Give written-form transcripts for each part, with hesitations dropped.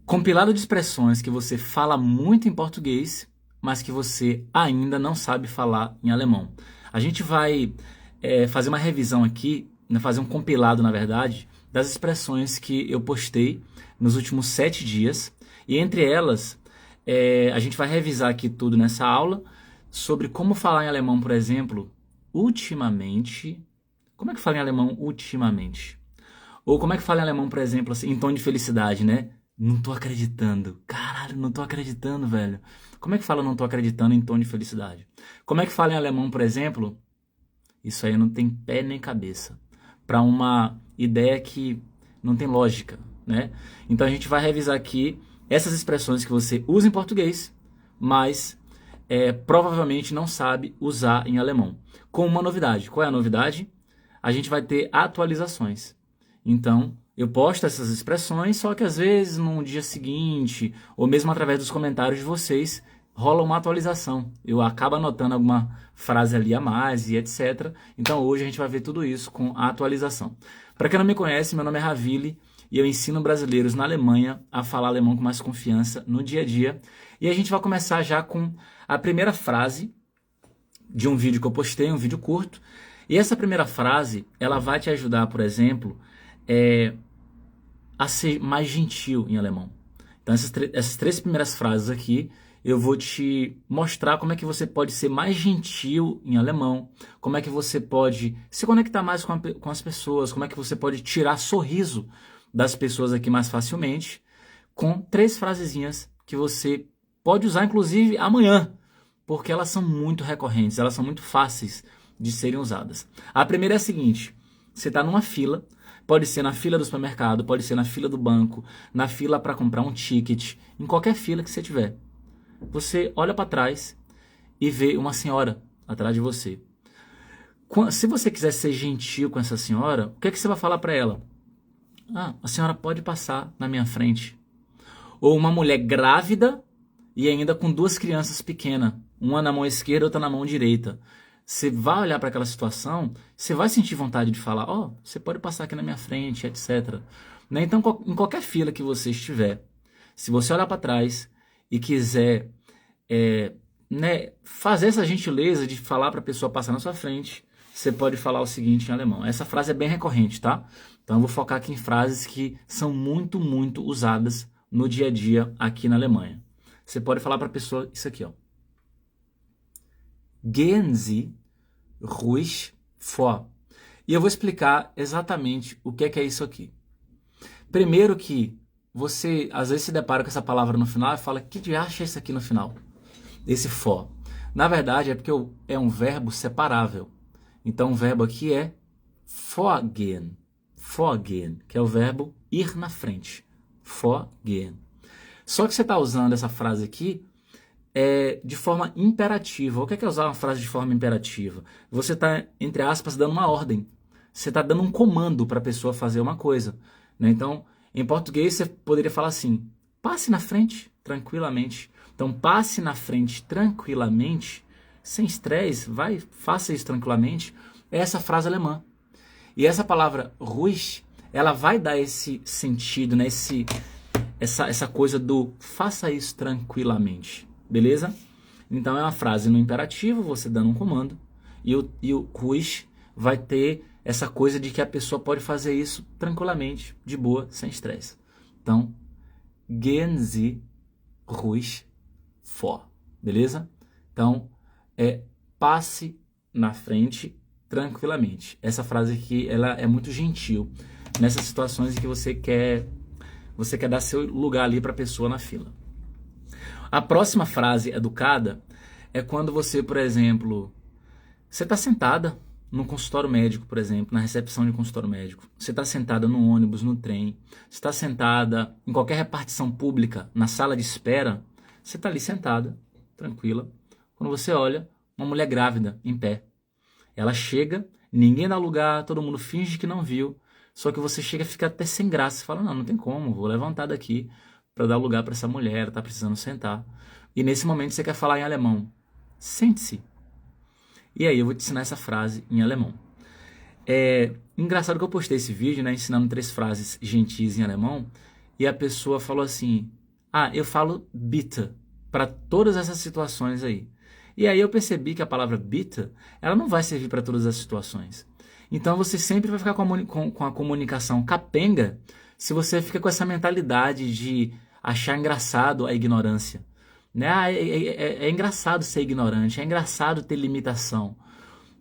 Compilado de expressões que você fala muito em português, mas que você ainda não sabe falar em alemão. A gente vai fazer uma revisão aqui, né, fazer um compilado, na verdade, das expressões que eu postei nos últimos 7 dias. E entre elas, a gente vai revisar aqui tudo nessa aula sobre como falar em alemão, por exemplo, ultimamente. Como é que fala em alemão ultimamente? Ou como é que fala em alemão, por exemplo, assim, em tom de felicidade, né? Não tô acreditando. Caralho, não tô acreditando, velho. Como é que fala não tô acreditando em tom de felicidade? Como é que fala em alemão, por exemplo? Isso aí não tem pé nem cabeça. Para uma ideia que não tem lógica, né? Então a gente vai revisar aqui essas expressões que você usa em português, mas provavelmente não sabe usar em alemão. Com uma novidade. Qual é a novidade? A gente vai ter atualizações. Então, eu posto essas expressões, só que às vezes no dia seguinte, ou mesmo através dos comentários de vocês, rola uma atualização. Eu acabo anotando alguma frase ali a mais e etc. Então hoje a gente vai ver tudo isso com a atualização. Para quem não me conhece, meu nome é Ravili e eu ensino brasileiros na Alemanha a falar alemão com mais confiança no dia a dia. E a gente vai começar já com a primeira frase de um vídeo que eu postei, um vídeo curto. E essa primeira frase, ela vai te ajudar, por exemplo, a ser mais gentil em alemão. Então essas 3 primeiras frases aqui, eu vou te mostrar como é que você pode ser mais gentil em alemão, como é que você pode se conectar mais com as pessoas, como é que você pode tirar sorriso das pessoas aqui mais facilmente, com 3 frasezinhas que você pode usar, inclusive, amanhã, porque elas são muito recorrentes, elas são muito fáceis de serem usadas. A primeira é a seguinte: você está numa fila, pode ser na fila do supermercado, pode ser na fila do banco, na fila para comprar um ticket, em qualquer fila que você tiver. Você olha para trás e vê uma senhora atrás de você. Se você quiser ser gentil com essa senhora, o que é que você vai falar para ela? Ah, a senhora pode passar na minha frente. Ou uma mulher grávida e ainda com 2 crianças pequenas, uma na mão esquerda e outra na mão direita. Você vai olhar para aquela situação, você vai sentir vontade de falar, ó, você pode passar aqui na minha frente, etc. Né? Então, em qualquer fila que você estiver, se você olhar para trás e quiser né, fazer essa gentileza de falar para a pessoa passar na sua frente, você pode falar o seguinte em alemão. Essa frase é bem recorrente, tá? Então eu vou focar aqui em frases que são muito, muito usadas no dia a dia aqui na Alemanha. Você pode falar para a pessoa isso aqui, ó. Gehen Sie ruhig vor. E eu vou explicar exatamente o que é isso aqui. Primeiro que você às vezes se depara com essa palavra no final e fala, que diacho é isso aqui no final? Esse for. Na verdade é porque é um verbo separável. Então o verbo aqui é vorgehen. Vorgehen, que é o verbo ir na frente. Vorgehen. Só que você está usando essa frase aqui de forma imperativa. O que é usar uma frase de forma imperativa? Você está, entre aspas, dando uma ordem. Você está dando um comando para a pessoa fazer uma coisa. Né? Então, em português, você poderia falar assim, passe na frente tranquilamente. Então, passe na frente tranquilamente, sem estresse, faça isso tranquilamente. É essa frase alemã. E essa palavra ruhig, ela vai dar esse sentido, né? Essa coisa do faça isso tranquilamente. Beleza? Então é uma frase no imperativo, você dando um comando, e o ruhig vai ter essa coisa de que a pessoa pode fazer isso tranquilamente, de boa, sem estresse. Então, gehen Sie ruhig vor. Beleza? Então, passe na frente tranquilamente. Essa frase aqui, ela é muito gentil nessas situações em que você quer dar seu lugar ali para a pessoa na fila. A próxima frase educada é quando você, por exemplo, você está sentada no consultório médico, por exemplo, na recepção de consultório médico. Você está sentada no ônibus, no trem. Você está sentada em qualquer repartição pública, na sala de espera. Você está ali sentada, tranquila. Quando você olha, uma mulher grávida, em pé. Ela chega, ninguém dá lugar, todo mundo finge que não viu. Só que você chega e fica até sem graça. Você fala, não tem como, vou levantar daqui para dar lugar para essa mulher, ela está precisando sentar. E nesse momento você quer falar em alemão. Sente-se. E aí eu vou te ensinar essa frase em alemão. Engraçado que eu postei esse vídeo, né, ensinando 3 frases gentis em alemão, e a pessoa falou assim, Ah, eu falo bitte para todas essas situações aí. E aí eu percebi que a palavra bitte, ela não vai servir para todas as situações. Então você sempre vai ficar com a comunicação capenga se você fica com essa mentalidade de achar engraçado a ignorância. Né? Ah, é engraçado ser ignorante, é engraçado ter limitação.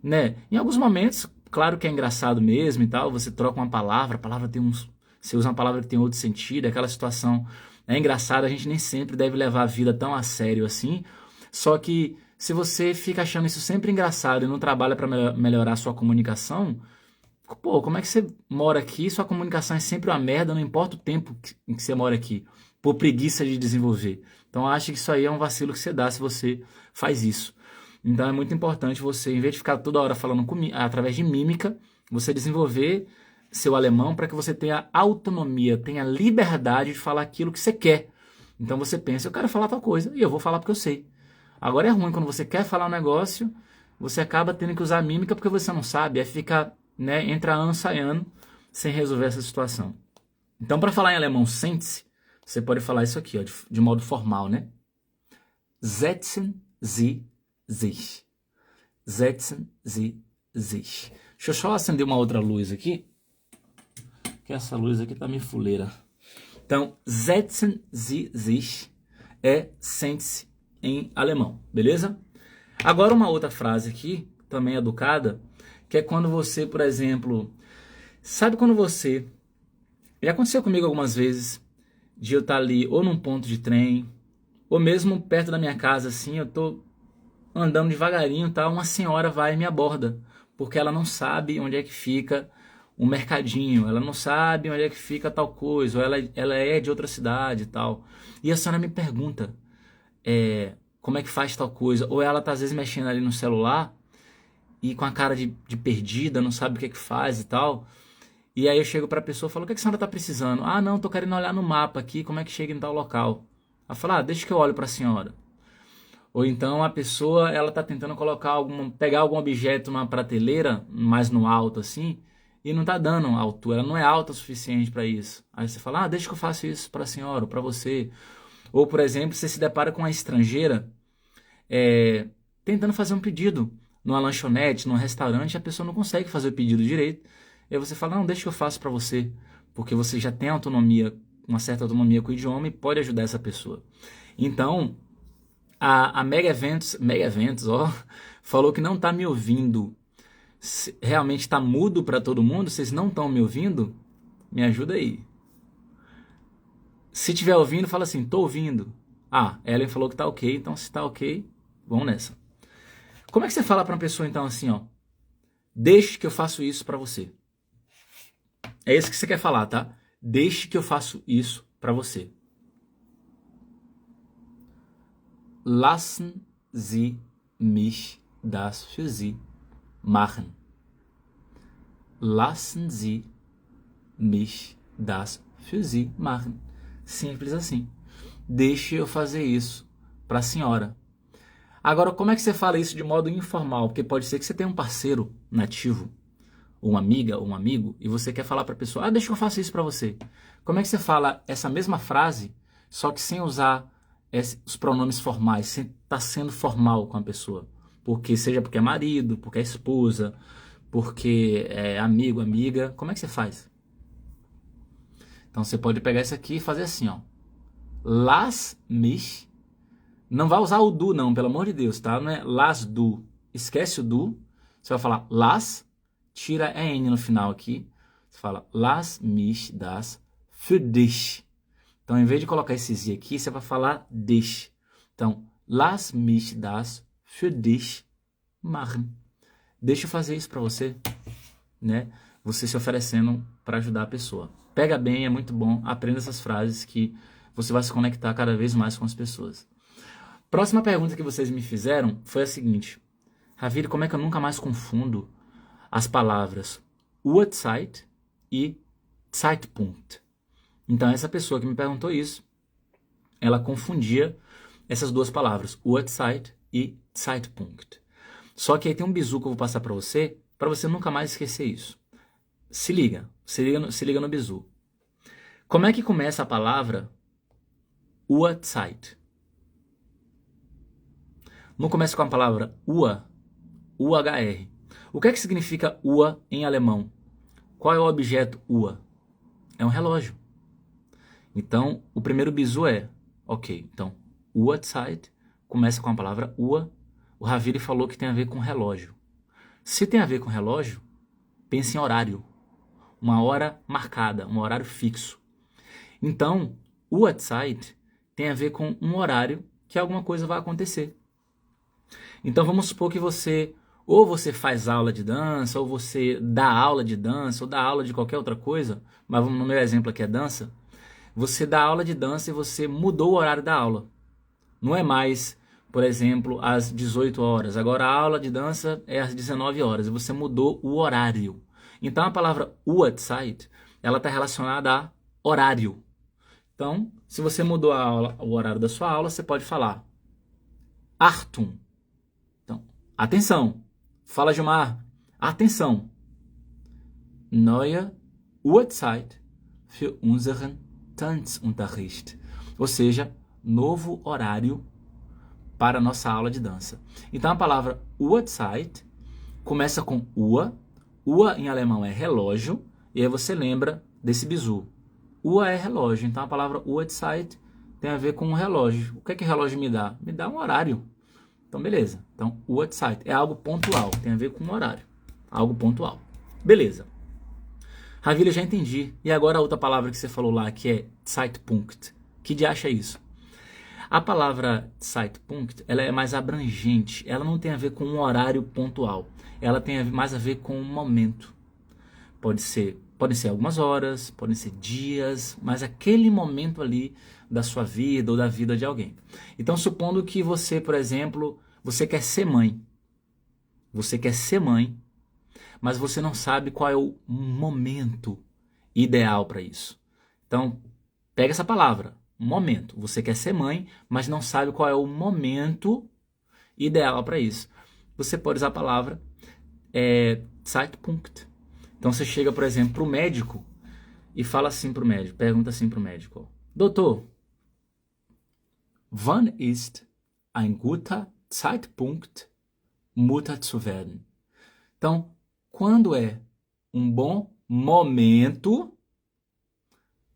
Né? Em alguns momentos, claro que é engraçado mesmo e tal, você troca uma palavra, a palavra tem uns. Você usa uma palavra que tem outro sentido, aquela situação é engraçada, a gente nem sempre deve levar a vida tão a sério assim. Só que se você fica achando isso sempre engraçado e não trabalha para melhorar a sua comunicação, pô, como é que você mora aqui? Sua comunicação é sempre uma merda, não importa o tempo em que você mora aqui, por preguiça de desenvolver. Então, acho que isso aí é um vacilo que você dá se você faz isso. Então, é muito importante você, em vez de ficar toda hora falando através de mímica, você desenvolver seu alemão para que você tenha autonomia, tenha liberdade de falar aquilo que você quer. Então, você pensa, eu quero falar tal coisa e eu vou falar porque eu sei. Agora é ruim quando você quer falar um negócio, você acaba tendo que usar mímica porque você não sabe, aí fica, né, entra ano, sai ano, sem resolver essa situação. Então, para falar em alemão, sente-se, você pode falar isso aqui, ó, de modo formal, né? Setzen Sie sich. Setzen Sie sich. Deixa eu só acender uma outra luz aqui, que essa luz aqui tá meio fuleira. Então, setzen Sie sich é sente-se em alemão, beleza? Agora uma outra frase aqui, também educada, que é quando você, por exemplo, sabe quando você, já aconteceu comigo algumas vezes, de eu estar ali ou num ponto de trem, ou mesmo perto da minha casa, assim, eu tô andando devagarinho, tá? Uma senhora vai e me aborda, porque ela não sabe onde é que fica um mercadinho, ela não sabe onde é que fica tal coisa, ou ela é de outra cidade e tal. E a senhora me pergunta, como é que faz tal coisa, ou ela tá às vezes mexendo ali no celular e com a cara de perdida, não sabe o que é que faz e tal. E aí eu chego pra pessoa e falo, o que é que a senhora tá precisando? Ah, não, tô querendo olhar no mapa aqui, como é que chega em tal local. Ela fala, ah, deixa que eu olho pra senhora. Ou então a pessoa, ela tá tentando pegar algum objeto numa prateleira, mais no alto assim, e não tá dando altura, ela não é alta o suficiente para isso. Aí você fala, ah, deixa que eu faço isso para a senhora ou para você. Ou, por exemplo, você se depara com uma estrangeira tentando fazer um pedido numa lanchonete, num restaurante, a pessoa não consegue fazer o pedido direito. E aí você fala, não, deixa que eu faço para você, porque você já tem autonomia, uma certa autonomia com o idioma e pode ajudar essa pessoa. Então, a Mega Eventos, ó, falou que não está me ouvindo. Realmente está mudo para todo mundo? Vocês não estão me ouvindo? Me ajuda aí. Se estiver ouvindo, fala assim, tô ouvindo. Ah, Ellen falou que tá ok, então se tá ok, vamos nessa. Como é que você fala para uma pessoa então assim, ó? Deixe que eu faço isso para você. É isso que você quer falar, tá? Deixe que eu faço isso para você. Lassen Sie mich das für Sie machen. Lassen Sie mich das für Sie machen. Simples assim. Deixe eu fazer isso para a senhora. Agora, como é que você fala isso de modo informal? Porque pode ser que você tenha um parceiro nativo, ou uma amiga, ou um amigo, e você quer falar para a pessoa, ah, deixa que eu faça isso para você. Como é que você fala essa mesma frase, só que sem usar os pronomes formais, sem estar sendo formal com a pessoa? Seja porque é marido, porque é esposa, porque é amigo, amiga. Como é que você faz? Então você pode pegar isso aqui e fazer assim, ó. Lass mich. Não vai usar o du, não, pelo amor de Deus, tá? Não é lass du. Esquece o du. Você vai falar lass, tira a N no final aqui. Você fala lass mich das für dich. Então, em vez de colocar esse Z aqui, você vai falar dich. Então, lass mich das für dich machen. Deixa eu fazer isso para você, né? Você se oferecendo para ajudar a pessoa. Pega bem, é muito bom. Aprenda essas frases que você vai se conectar cada vez mais com as pessoas. Próxima pergunta que vocês me fizeram foi a seguinte. Ravir, como é que eu nunca mais confundo as palavras Uhrzeit e Zeitpunkt? Então, essa pessoa que me perguntou isso, ela confundia essas duas palavras, Uhrzeit e Zeitpunkt. Só que aí tem um bizu que eu vou passar para você nunca mais esquecer isso. Se liga no bizu. Como é que começa a palavra Uhrzeit. Não começa com a palavra Uhr, U-H-R. O que é que significa Uhr em alemão? Qual é o objeto Uhr? É um relógio. Então, o primeiro bizu é, ok, então, Uhrzeit começa com a palavra Uhr. O Raviri falou que tem a ver com relógio. Se tem a ver com relógio, pense em horário. Uma hora marcada, um horário fixo. Então, Uhrzeit tem a ver com um horário que alguma coisa vai acontecer. Então, vamos supor que ou você faz aula de dança, ou você dá aula de dança, ou dá aula de qualquer outra coisa, mas no meu exemplo aqui é dança. Você dá aula de dança e você mudou o horário da aula. Não é mais, por exemplo, às 18 horas. Agora a aula de dança é às 19 horas e você mudou o horário. Então a palavra Uhrzeit, ela está relacionada a horário. Então, se você mudou o horário da sua aula, você pode falar Achtung. Então, atenção. Fala, Gilmar. Atenção. Neue Uhrzeit für unseren Tanzunterricht. Ou seja, novo horário para a nossa aula de dança. Então a palavra Uhrzeit começa com Uhr. Uhr em alemão é relógio. E aí você lembra desse bizu. Uhr é relógio. Então a palavra Uhrzeit tem a ver com um relógio. O que é que relógio me dá? Me dá um horário. Então beleza. Então Uhrzeit é algo pontual. Tem a ver com um horário. Algo pontual. Beleza. Ravili, eu já entendi. E agora a outra palavra que você falou lá, que é Zeitpunkt. Que de acha isso? A palavra Zeitpunkt, ela é mais abrangente. Ela não tem a ver com um horário pontual. Ela tem mais a ver com um momento. Podem ser algumas horas, podem ser dias, mas aquele momento ali da sua vida ou da vida de alguém. Então, supondo que você, por exemplo, você quer ser mãe. Você quer ser mãe, mas você não sabe qual é o momento ideal para isso. Então, pega essa palavra, momento. Você quer ser mãe, mas não sabe qual é o momento ideal para isso. Você pode usar a palavra Zeitpunkt. Então, você chega, por exemplo, para o médico e fala assim para o médico, pergunta assim para o médico: Doutor, wann ist ein guter Zeitpunkt, Mutter zu werden? Então, quando é um bom momento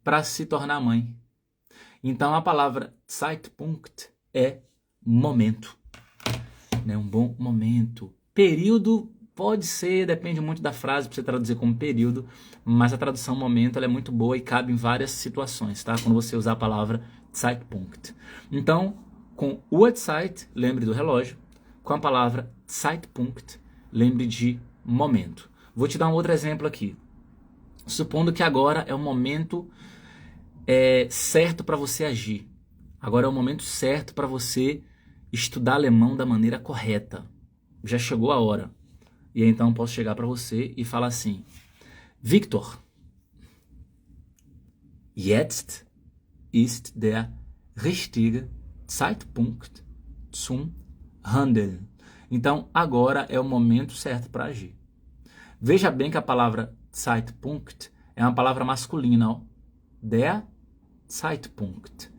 para se tornar mãe? Então, a palavra Zeitpunkt é momento. Né? Um bom momento. Período pode ser, depende muito da frase para você traduzir como período, mas a tradução momento ela é muito boa e cabe em várias situações, tá? Quando você usar a palavra Zeitpunkt. Então, com Uhrzeit, lembre do relógio. Com a palavra Zeitpunkt, lembre de momento. Vou te dar um outro exemplo aqui. Supondo que agora é o momento certo para você agir. Agora é o momento certo para você estudar alemão da maneira correta. Já chegou a hora. E aí, então posso chegar para você e falar assim: Victor, jetzt ist der richtige Zeitpunkt zum Handeln. Então, agora é o momento certo para agir. Veja bem que a palavra Zeitpunkt é uma palavra masculina, ó. Der Zeitpunkt.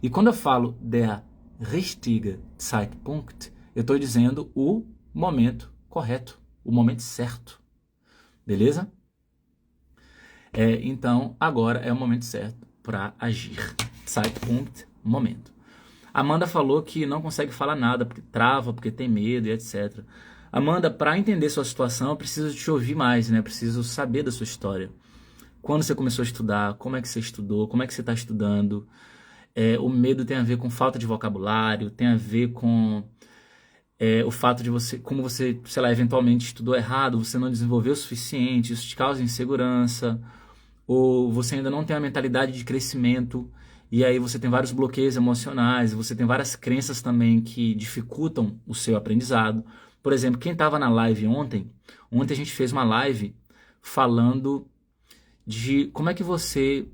E quando eu falo der richtige Zeitpunkt, eu estou dizendo o momento correto, o momento certo. Beleza? Então, agora é o momento certo para agir. Zeitpunkt, momento. Amanda falou que não consegue falar nada, porque trava, porque tem medo e etc. Amanda, para entender sua situação, eu preciso te ouvir mais, né? Preciso saber da sua história. Quando você começou a estudar, como é que você estudou, como é que você está estudando. O medo tem a ver com falta de vocabulário, tem a ver com o fato de você, como você, sei lá, eventualmente estudou errado, você não desenvolveu o suficiente, isso te causa insegurança, ou você ainda não tem a mentalidade de crescimento, e aí você tem vários bloqueios emocionais, você tem várias crenças também que dificultam o seu aprendizado. Por exemplo, quem estava na live ontem a gente fez uma live falando de como é que você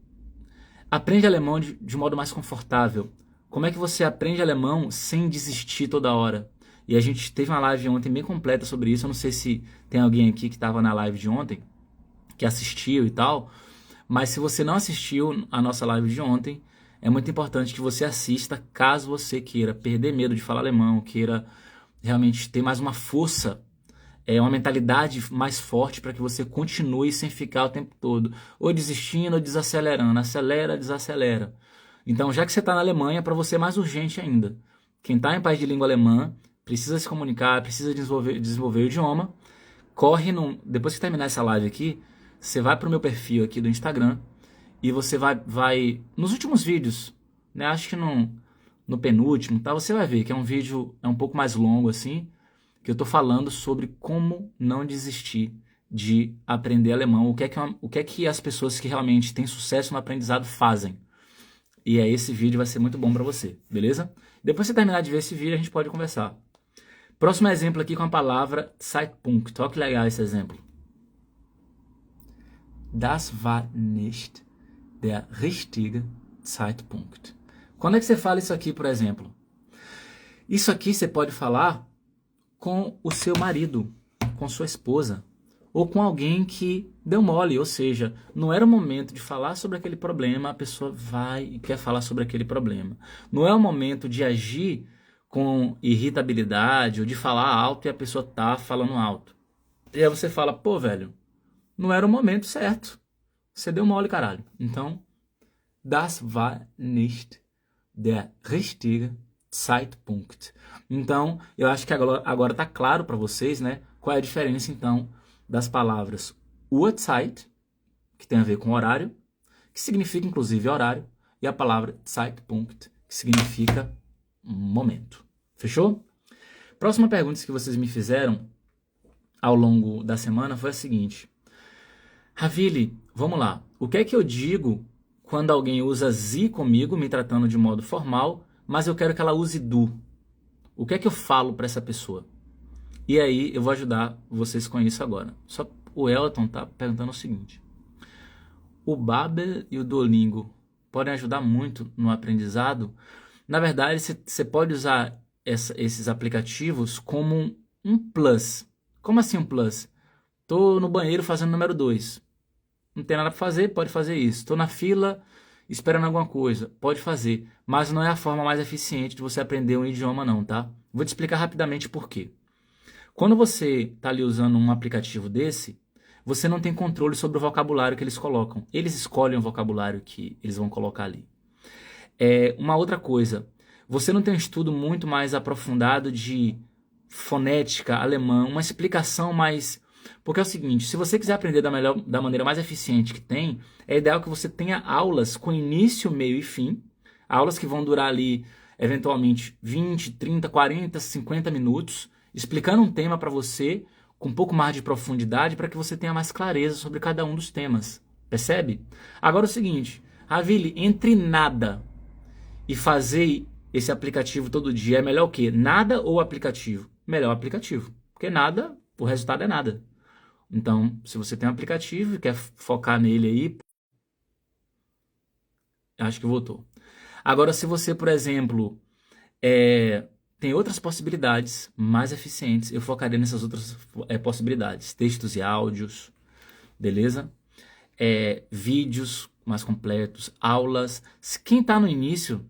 aprende alemão de modo mais confortável. Como é que você aprende alemão sem desistir toda hora? E a gente teve uma live ontem bem completa sobre isso. Eu não sei se tem alguém aqui que estava na live de ontem, que assistiu e tal. Mas se você não assistiu a nossa live de ontem, é muito importante que você assista caso você queira perder medo de falar alemão, queira realmente ter mais uma força, uma mentalidade mais forte para que você continue sem ficar o tempo todo ou desistindo ou desacelerando, acelera, desacelera. Então, já que você está na Alemanha, para você é mais urgente ainda. Quem está em país de língua alemã precisa se comunicar, precisa desenvolver o idioma. Depois que terminar essa live aqui, você vai para o meu perfil aqui do Instagram e você vai nos últimos vídeos, né? Acho que no penúltimo, tá? Você vai ver que é um vídeo um pouco mais longo assim, que eu estou falando sobre como não desistir de aprender alemão, o que é que as pessoas que realmente têm sucesso no aprendizado fazem. E aí esse vídeo vai ser muito bom para você, beleza? Depois que você terminar de ver esse vídeo, a gente pode conversar. Próximo exemplo aqui com a palavra Zeitpunkt. Olha que legal esse exemplo. Das war nicht der richtige Zeitpunkt. Quando é que você fala isso aqui, por exemplo? Isso aqui você pode falar com o seu marido, com sua esposa, ou com alguém que deu mole, ou seja, não era o momento de falar sobre aquele problema, a pessoa vai e quer falar sobre aquele problema. Não é o momento de agir com irritabilidade ou de falar alto e a pessoa tá falando alto. E aí você fala, pô, velho, não era o momento certo. Você deu mole, caralho. Então, das war nicht der richtige Zeitpunkt. Então, eu acho que agora tá claro para vocês, né? Qual é a diferença, então, das palavras Uhrzeit, que tem a ver com horário, que significa, inclusive, horário, e a palavra Zeitpunkt, que significa momento. Fechou? Próxima pergunta que vocês me fizeram ao longo da semana foi a seguinte. Ravili, vamos lá. O que é que eu digo quando alguém usa Sie comigo, me tratando de modo formal, mas eu quero que ela use Du? O que é que eu falo para essa pessoa? E aí eu vou ajudar vocês com isso agora. Só o Elton tá perguntando o seguinte. O Babbel e o Duolingo podem ajudar muito no aprendizado? Na verdade, você pode usar esses aplicativos como um plus. Como assim um plus? Tô no banheiro fazendo número 2. Não tem nada para fazer, pode fazer isso. Estou na fila esperando alguma coisa, pode fazer. Mas não é a forma mais eficiente de você aprender um idioma não, tá? Vou te explicar rapidamente por quê. Quando você está ali usando um aplicativo desse, você não tem controle sobre o vocabulário que eles colocam. Eles escolhem o vocabulário que eles vão colocar ali. Uma outra coisa, você não tem um estudo muito mais aprofundado de fonética alemã, uma explicação mais... Porque é o seguinte, se você quiser aprender da maneira mais eficiente que tem, é ideal que você tenha aulas com início, meio e fim, aulas que vão durar ali, eventualmente, 20, 30, 40, 50 minutos, explicando um tema para você com um pouco mais de profundidade para que você tenha mais clareza sobre cada um dos temas. Percebe? Agora é o seguinte, Ravili, entre nada e fazer esse aplicativo todo dia, é melhor o quê? Nada ou aplicativo? Melhor aplicativo. Porque nada, o resultado é nada. Então, se você tem um aplicativo e quer focar nele aí, acho que voltou. Agora, se você, por exemplo, tem outras possibilidades mais eficientes, eu focaria nessas outras possibilidades. Textos e áudios, beleza? Vídeos mais completos, aulas. Quem está no início,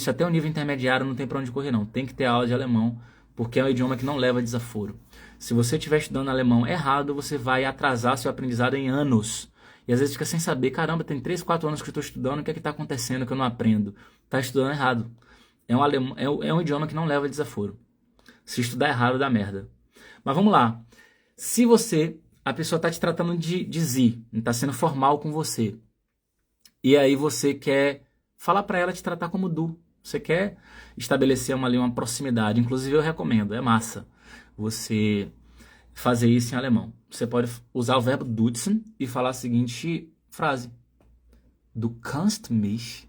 até o nível intermediário, não tem para onde correr não. Tem que ter aula de alemão, porque é um idioma que não leva desaforo. Se você estiver estudando alemão errado, você vai atrasar seu aprendizado em anos. E às vezes fica sem saber, caramba, tem 3, 4 anos que eu estou estudando, o que é que está acontecendo que eu não aprendo? Está estudando errado. É um idioma que não leva desaforo. Se estudar errado, dá merda. Mas vamos lá. Se a pessoa está te tratando de Sie, está sendo formal com você, e aí você quer falar para ela te tratar como Du, você quer estabelecer uma proximidade, inclusive eu recomendo, é massa você fazer isso em alemão. Você pode usar o verbo duzen e falar a seguinte frase. Du kannst mich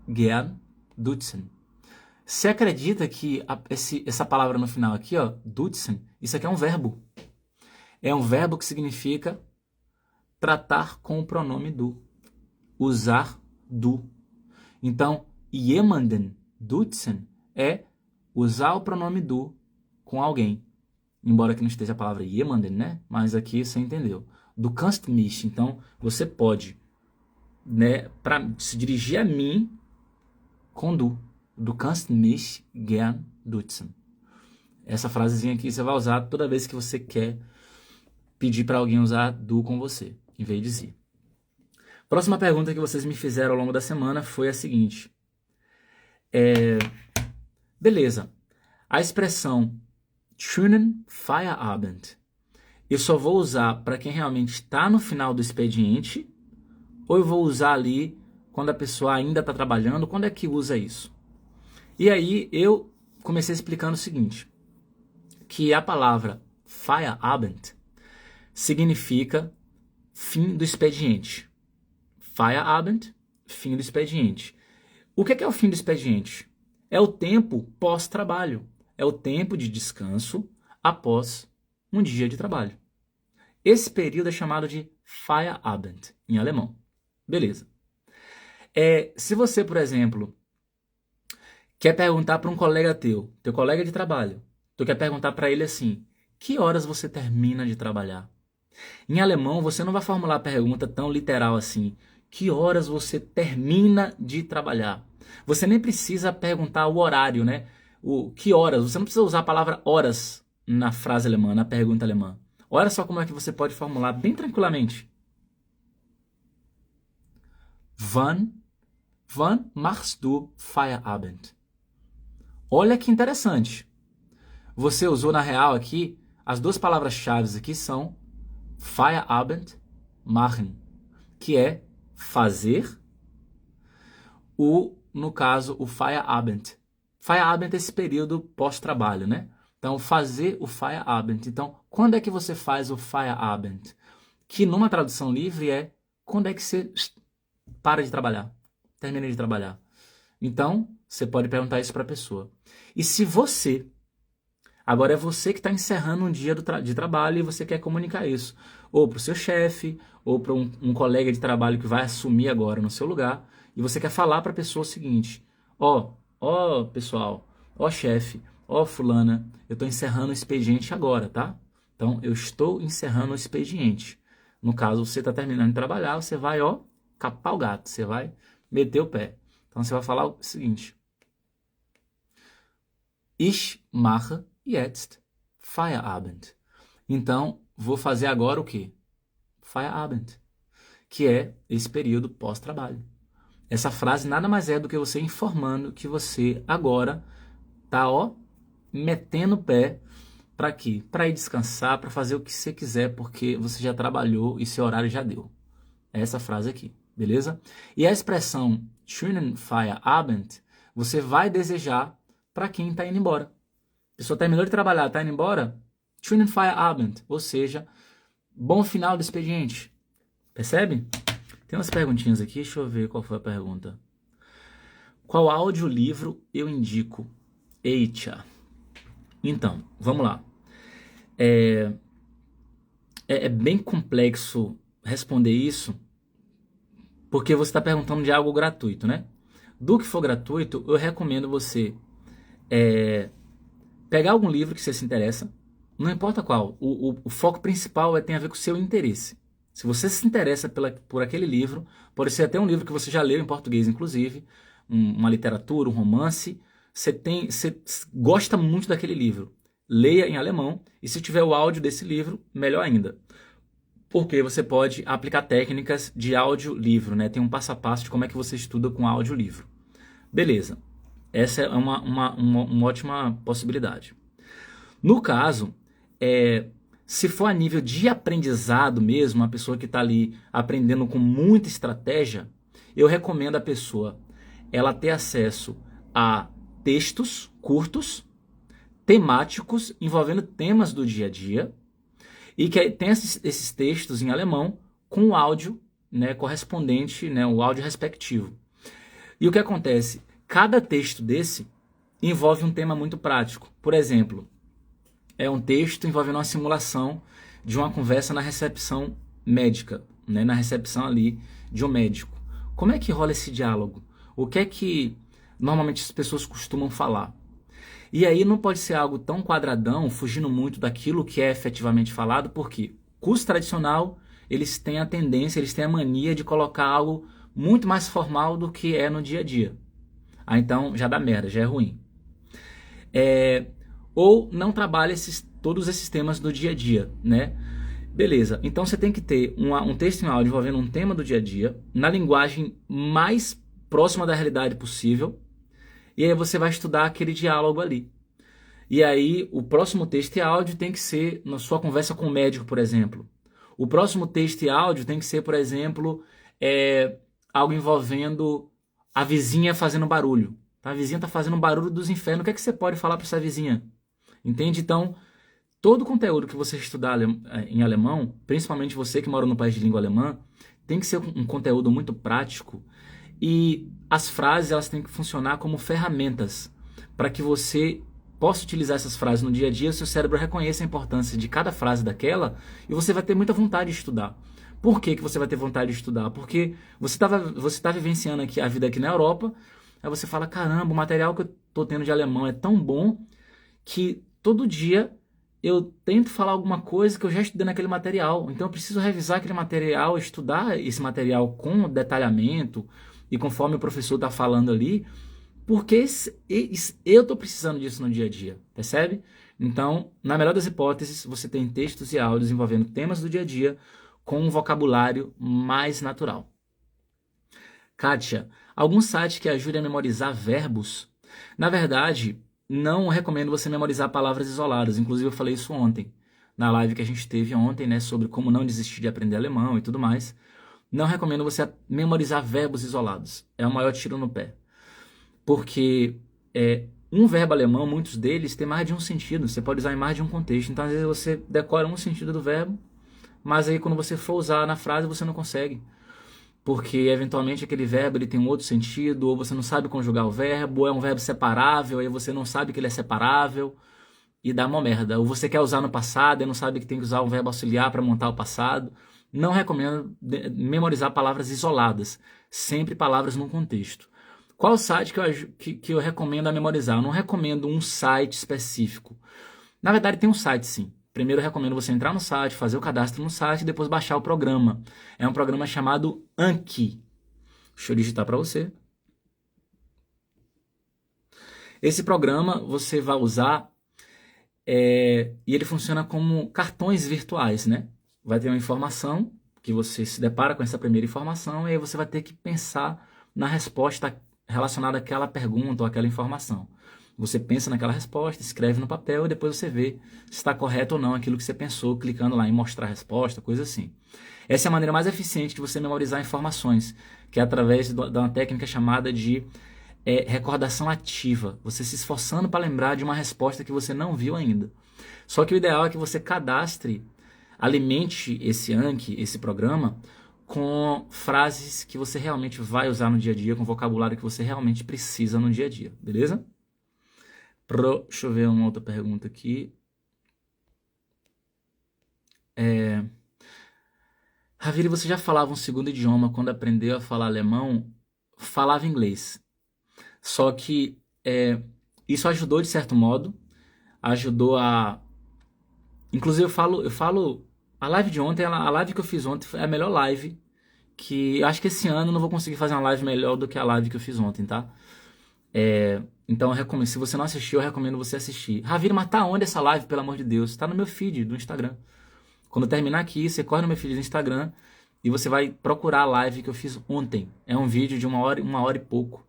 gern duzen. Você acredita que essa palavra no final aqui, ó, duzen, isso aqui é um verbo. É um verbo que significa tratar com o pronome du. Usar du. Então, jemanden duzen é usar o pronome du com alguém. Embora aqui não esteja a palavra jemanden, né? Mas aqui você entendeu. Du kannst mich. Então, você pode. né, para se dirigir a mim com du. Du kannst mich gern duzen. Essa frasezinha aqui você vai usar toda vez que você quer pedir para alguém usar du com você, em vez de sie. Próxima pergunta que vocês me fizeram ao longo da semana foi a seguinte. Beleza, a expressão schönen Feierabend eu só vou usar para quem realmente está no final do expediente ou eu vou usar ali quando a pessoa ainda está trabalhando? Quando é que usa isso? E aí eu comecei explicando o seguinte, que a palavra Feierabend significa fim do expediente. Feierabend, fim do expediente. O que é o fim do expediente? É o tempo pós-trabalho. É o tempo de descanso após um dia de trabalho. Esse período é chamado de Feierabend, em alemão. Beleza. Se você, por exemplo, quer perguntar para um colega teu colega de trabalho, tu quer perguntar para ele assim, que horas você termina de trabalhar? Em alemão, você não vai formular a pergunta tão literal assim, que horas você termina de trabalhar? Você nem precisa perguntar o horário, né? Que horas? Você não precisa usar a palavra horas na frase alemã, na pergunta alemã. Olha só como é que você pode formular bem tranquilamente. Wann machst du Feierabend? Olha que interessante. Você usou na real aqui, as duas palavras-chave aqui são Feierabend, machen, que é fazer, no caso, o Feierabend. Feierabend é esse período pós-trabalho, né? Então, fazer o Feierabend. Então, quando é que você faz o Feierabend? Que numa tradução livre é quando é que você para de trabalhar, termina de trabalhar. Então, você pode perguntar isso para a pessoa. E se você, agora é você que está encerrando um dia de trabalho e você quer comunicar isso, ou para o seu chefe, ou para um colega de trabalho que vai assumir agora no seu lugar, e você quer falar para a pessoa o seguinte, pessoal, chefe, fulana, eu estou encerrando o expediente agora, tá? Então, eu estou encerrando o expediente. No caso, você está terminando de trabalhar, você vai, capar o gato, você vai meter o pé. Então, você vai falar o seguinte, Ich mache jetzt Feierabend. Então, vou fazer agora o quê? Feierabend, que é esse período pós-trabalho. Essa frase nada mais é do que você informando que você agora tá, metendo o pé para quê? Para ir descansar, para fazer o que você quiser, porque você já trabalhou e seu horário já deu. É essa frase aqui, beleza? E a expressão schönen Feierabend, você vai desejar para quem está indo embora. A pessoa terminou de trabalhar, está indo embora, schönen Feierabend, ou seja, bom final do expediente. Percebe? Tem umas perguntinhas aqui, deixa eu ver qual foi a pergunta. Qual audiolivro eu indico? Eita. Então, vamos lá. É bem complexo responder isso, porque você está perguntando de algo gratuito, né? Do que for gratuito, eu recomendo você pegar algum livro que você se interessa, não importa qual. O foco principal tem a ver com o seu interesse. Se você se interessa por aquele livro, pode ser até um livro que você já leu em português, inclusive, uma literatura, um romance, você gosta muito daquele livro. Leia em alemão, e se tiver o áudio desse livro, melhor ainda. Porque você pode aplicar técnicas de audiolivro, né? Tem um passo a passo de como é que você estuda com audiolivro. Beleza. Essa é uma ótima possibilidade. No caso, se for a nível de aprendizado mesmo, uma pessoa que está ali aprendendo com muita estratégia, eu recomendo a pessoa ela ter acesso a textos curtos, temáticos, envolvendo temas do dia a dia, e que tem esses textos em alemão com o áudio, né, correspondente, né, o áudio respectivo. E o que acontece? Cada texto desse envolve um tema muito prático. Por exemplo, é um texto envolvendo uma simulação de uma conversa na recepção médica, né, na recepção ali de um médico. Como é que rola esse diálogo? O que é que normalmente as pessoas costumam falar? E aí não pode ser algo tão quadradão, fugindo muito daquilo que é efetivamente falado, porque curso tradicional, eles têm a tendência, eles têm a mania de colocar algo muito mais formal do que é no dia a dia. Ah, então já dá merda, já é ruim. Ou não trabalha todos esses temas do dia a dia, né? Beleza, então você tem que ter um texto em áudio envolvendo um tema do dia a dia, na linguagem mais próxima da realidade possível, e aí você vai estudar aquele diálogo ali. E aí o próximo texto e áudio tem que ser na sua conversa com o médico, por exemplo. O próximo texto e áudio tem que ser, por exemplo, algo envolvendo a vizinha fazendo barulho. Tá? A vizinha está fazendo barulho dos infernos, o que é que você pode falar para essa vizinha? Entende? Então, todo o conteúdo que você estudar em alemão, principalmente você que mora no país de língua alemã, tem que ser um conteúdo muito prático e as frases elas têm que funcionar como ferramentas para que você possa utilizar essas frases no dia a dia, seu cérebro reconheça a importância de cada frase daquela e você vai ter muita vontade de estudar. Por que você vai ter vontade de estudar? Porque você tá vivenciando aqui a vida aqui na Europa, aí você fala, caramba, o material que eu tô tendo de alemão é tão bom que todo dia eu tento falar alguma coisa que eu já estudei naquele material. Então eu preciso revisar aquele material, estudar esse material com detalhamento e conforme o professor está falando ali, porque eu estou precisando disso no dia a dia, percebe? Então, na melhor das hipóteses, você tem textos e áudios envolvendo temas do dia a dia com um vocabulário mais natural. Kátia, algum site que ajude a memorizar verbos? Na verdade, não recomendo você memorizar palavras isoladas. Inclusive, eu falei isso ontem, na live que a gente teve ontem, né, sobre como não desistir de aprender alemão e tudo mais. Não recomendo você memorizar verbos isolados. É o maior tiro no pé. Porque um verbo alemão, muitos deles, tem mais de um sentido. Você pode usar em mais de um contexto. Então, às vezes, você decora um sentido do verbo, mas aí quando você for usar na frase, você não consegue. Porque, eventualmente, aquele verbo ele tem um outro sentido, ou você não sabe conjugar o verbo, ou é um verbo separável, aí você não sabe que ele é separável, e dá uma merda. Ou você quer usar no passado, e não sabe que tem que usar um verbo auxiliar para montar o passado. Não recomendo memorizar palavras isoladas, sempre palavras num contexto. Qual site que eu recomendo a memorizar? Eu não recomendo um site específico. Na verdade, tem um site sim. Primeiro, eu recomendo você entrar no site, fazer o cadastro no site e depois baixar o programa. É um programa chamado Anki. Deixa eu digitar para você. Esse programa você vai usar e ele funciona como cartões virtuais, né? Vai ter uma informação que você se depara com essa primeira informação e aí você vai ter que pensar na resposta relacionada àquela pergunta ou àquela informação. Você pensa naquela resposta, escreve no papel e depois você vê se está correto ou não aquilo que você pensou, clicando lá em mostrar a resposta, coisa assim. Essa é a maneira mais eficiente de você memorizar informações, que é através de uma técnica chamada de recordação ativa. Você se esforçando para lembrar de uma resposta que você não viu ainda. Só que o ideal é que você cadastre, alimente esse Anki, esse programa, com frases que você realmente vai usar no dia a dia, com vocabulário que você realmente precisa no dia a dia, beleza? Deixa eu ver uma outra pergunta aqui. Raviri, você já falava um segundo idioma quando aprendeu a falar alemão? Falava inglês. Só que isso ajudou de certo modo. Ajudou a... Inclusive eu falo... A live de ontem, a live que eu fiz ontem foi a melhor live. Que eu acho que esse ano eu não vou conseguir fazer uma live melhor do que a live que eu fiz ontem, tá? Então, eu recomendo, se você não assistiu, eu recomendo você assistir. Ravira, mas tá onde essa live, pelo amor de Deus? Tá no meu feed do Instagram. Quando eu terminar aqui, você corre no meu feed do Instagram e você vai procurar a live que eu fiz ontem. É um vídeo de uma hora e pouco.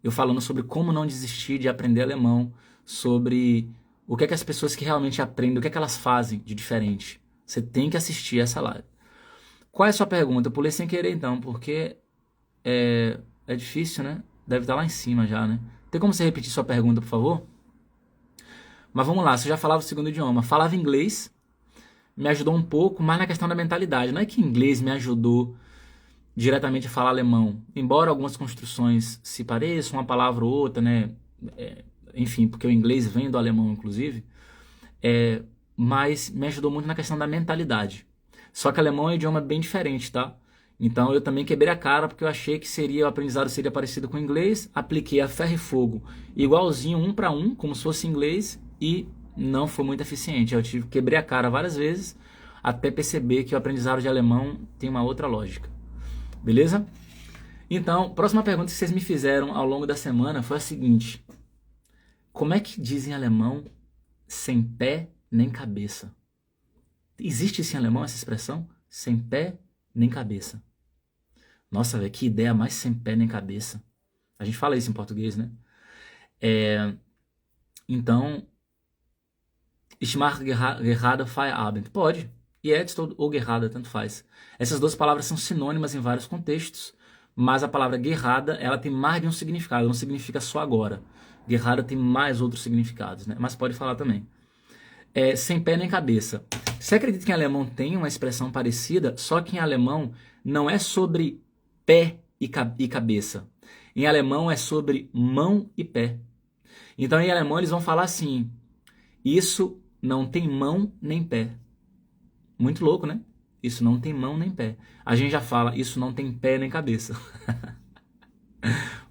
Eu falando sobre como não desistir de aprender alemão, sobre o que é que as pessoas que realmente aprendem, o que é que elas fazem de diferente. Você tem que assistir essa live. Qual é a sua pergunta? Eu pulei sem querer então, porque é difícil, né? Deve estar lá em cima já, né? Tem como você repetir sua pergunta, por favor? Mas vamos lá, você já falava o segundo idioma. Falava inglês, me ajudou um pouco, mas na questão da mentalidade. Não é que inglês me ajudou diretamente a falar alemão. Embora algumas construções se pareçam, uma palavra ou outra, né? Enfim, porque o inglês vem do alemão, inclusive. Mas me ajudou muito na questão da mentalidade. Só que alemão é um idioma bem diferente, tá? Então eu também quebrei a cara porque eu achei que o aprendizado seria parecido com o inglês, apliquei a ferro e fogo igualzinho, 1 para 1, como se fosse inglês, e não foi muito eficiente. Eu quebrei a cara várias vezes até perceber que o aprendizado de alemão tem uma outra lógica. Beleza? Então, próxima pergunta que vocês me fizeram ao longo da semana foi a seguinte: como é que diz em alemão sem pé nem cabeça? Existe isso em alemão, essa expressão? Sem pé nem cabeça. Nossa, velho, que ideia mais sem pé nem cabeça. A gente fala isso em português, né? Então, ich mache gerade Feierabend. Pode. Jetzt ou gerade, tanto faz. Essas duas palavras são sinônimas em vários contextos, mas a palavra gerada, ela tem mais de um significado, não significa só agora. Gerada tem mais outros significados, né? Mas pode falar também. Sem pé nem cabeça. Você acredita que em alemão tem uma expressão parecida, só que em alemão não é sobre pé e cabeça. Em alemão é sobre mão e pé. Então em alemão eles vão falar assim: isso não tem mão nem pé. Muito louco, né? Isso não tem mão nem pé. A gente já fala: isso não tem pé nem cabeça.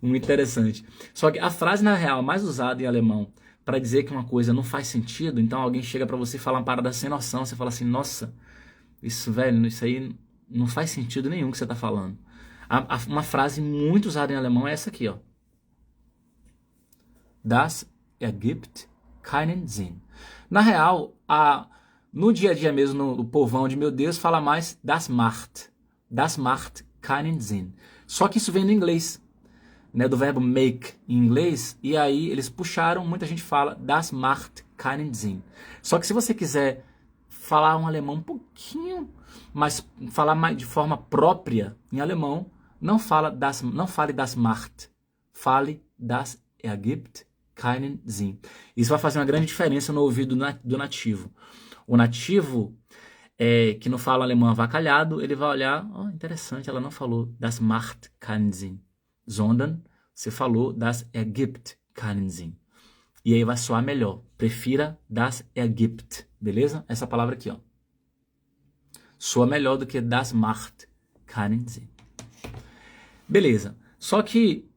Muito interessante. Só que a frase, na real, mais usada em alemão para dizer que uma coisa não faz sentido, então alguém chega para você e fala uma parada sem noção, você fala assim: nossa, isso, velho, isso aí não faz sentido nenhum que você tá falando. Uma frase muito usada em alemão é essa aqui, ó. Das ergibt keinen Sinn. Na real, no dia a dia mesmo, no povão de meu Deus, fala mais das macht. Das macht keinen Sinn. Só que isso vem do inglês, né, do verbo make em inglês, e aí eles puxaram, muita gente fala das macht keinen Sinn. Só que se você quiser falar um alemão um pouquinho, mas falar mais de forma própria em alemão, não fale das macht, fale das ergibt keinen Sinn. Isso vai fazer uma grande diferença no ouvido do nativo. O nativo que não fala alemão avacalhado, ele vai olhar: oh, interessante, ela não falou das macht keinen Sinn, sondern você falou das ergibt keinen Sinn. E aí vai soar melhor. Prefira das ergibt, beleza? Essa palavra aqui, ó. Soa melhor do que das macht keinen Sinn. Beleza. Só que,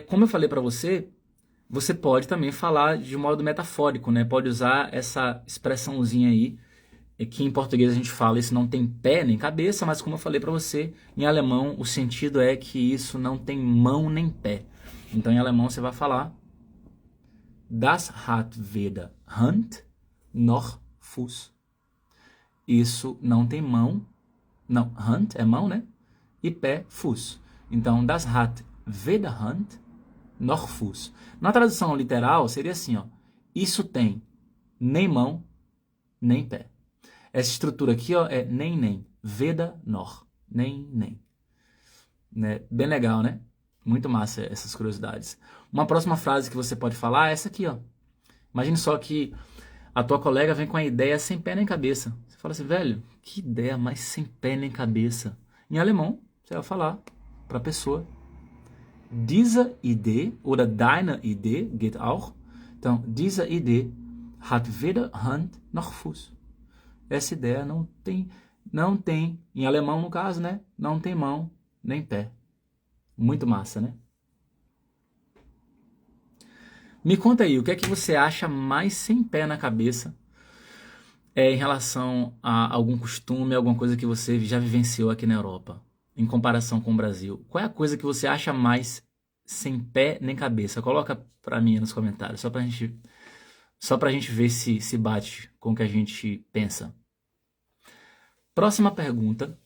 como eu falei para você, você pode também falar de modo metafórico, né? Pode usar essa expressãozinha aí, que em português a gente fala: isso não tem pé nem cabeça, mas como eu falei para você, em alemão o sentido é que isso não tem mão nem pé. Então em alemão você vai falar: das hat weder Hand noch Fuß. Isso não tem mão, não, Hand é mão, né? E pé, Fuß. Então, das hat weder Hand noch Fuß. Na tradução literal seria assim, ó: isso tem nem mão, nem pé. Essa estrutura aqui, ó, é nem, weder noch, nem. Né? Bem legal, né? Muito massa essas curiosidades. Uma próxima frase que você pode falar é essa aqui, ó. Imagine só que a tua colega vem com a ideia sem pé nem cabeça. Você fala assim: velho, que ideia mais sem pé nem cabeça. Em alemão, você vai falar para a pessoa: diese Idee oder deine Idee geht auch. Então, diese Idee hat weder Hand noch Fuß. Essa ideia não tem, em alemão no caso, né? Não tem mão nem pé. Muito massa, né? Me conta aí, o que é que você acha mais sem pé na cabeça em relação a algum costume, alguma coisa que você já vivenciou aqui na Europa, em comparação com o Brasil? Qual é a coisa que você acha mais sem pé nem cabeça? Coloca pra mim nos comentários, só pra gente ver se bate com o que a gente pensa. Próxima pergunta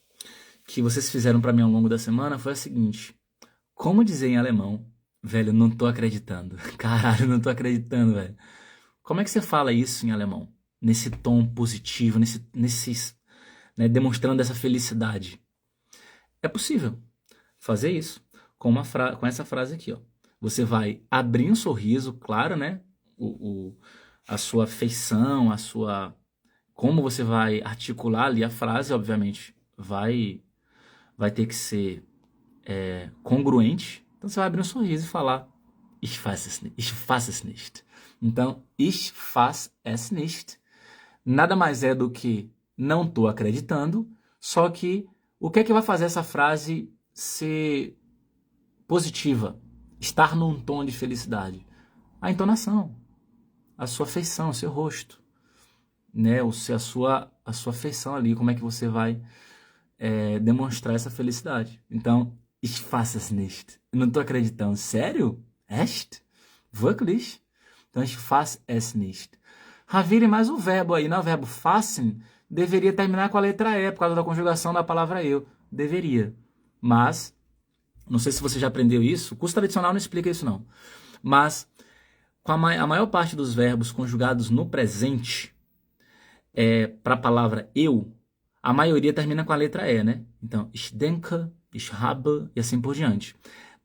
que vocês fizeram pra mim ao longo da semana foi a seguinte: como dizer em alemão: velho, não tô acreditando. Caralho, não tô acreditando, velho. Como é que você fala isso em alemão? Nesse tom positivo, né, demonstrando essa felicidade. É possível fazer isso com essa frase aqui, ó. Você vai abrir um sorriso, claro, né? A sua feição, como você vai articular ali a frase, obviamente, vai ter que ser congruente. Então você vai abrir um sorriso e falar: ich fasse es nicht. Então, ich fasse es nicht nada mais é do que não estou acreditando, só que o que é que vai fazer essa frase ser positiva? Estar num tom de felicidade? A entonação, a sua feição, o seu rosto, né? A sua feição ali, como é que você vai demonstrar essa felicidade. Então, Ich fasse es nicht. Eu não tô acreditando. Sério? Echt? Wirklich? Então, ich fasse es nicht. Ravire mais o verbo aí, né? O verbo fassen deveria terminar com a letra E, por causa da conjugação da palavra eu. Deveria. Mas, não sei se você já aprendeu isso, o curso tradicional não explica isso não. Mas, com a maior parte dos verbos conjugados no presente, para a palavra eu, a maioria termina com a letra E, né? Então, ich denke, ich habe e assim por diante.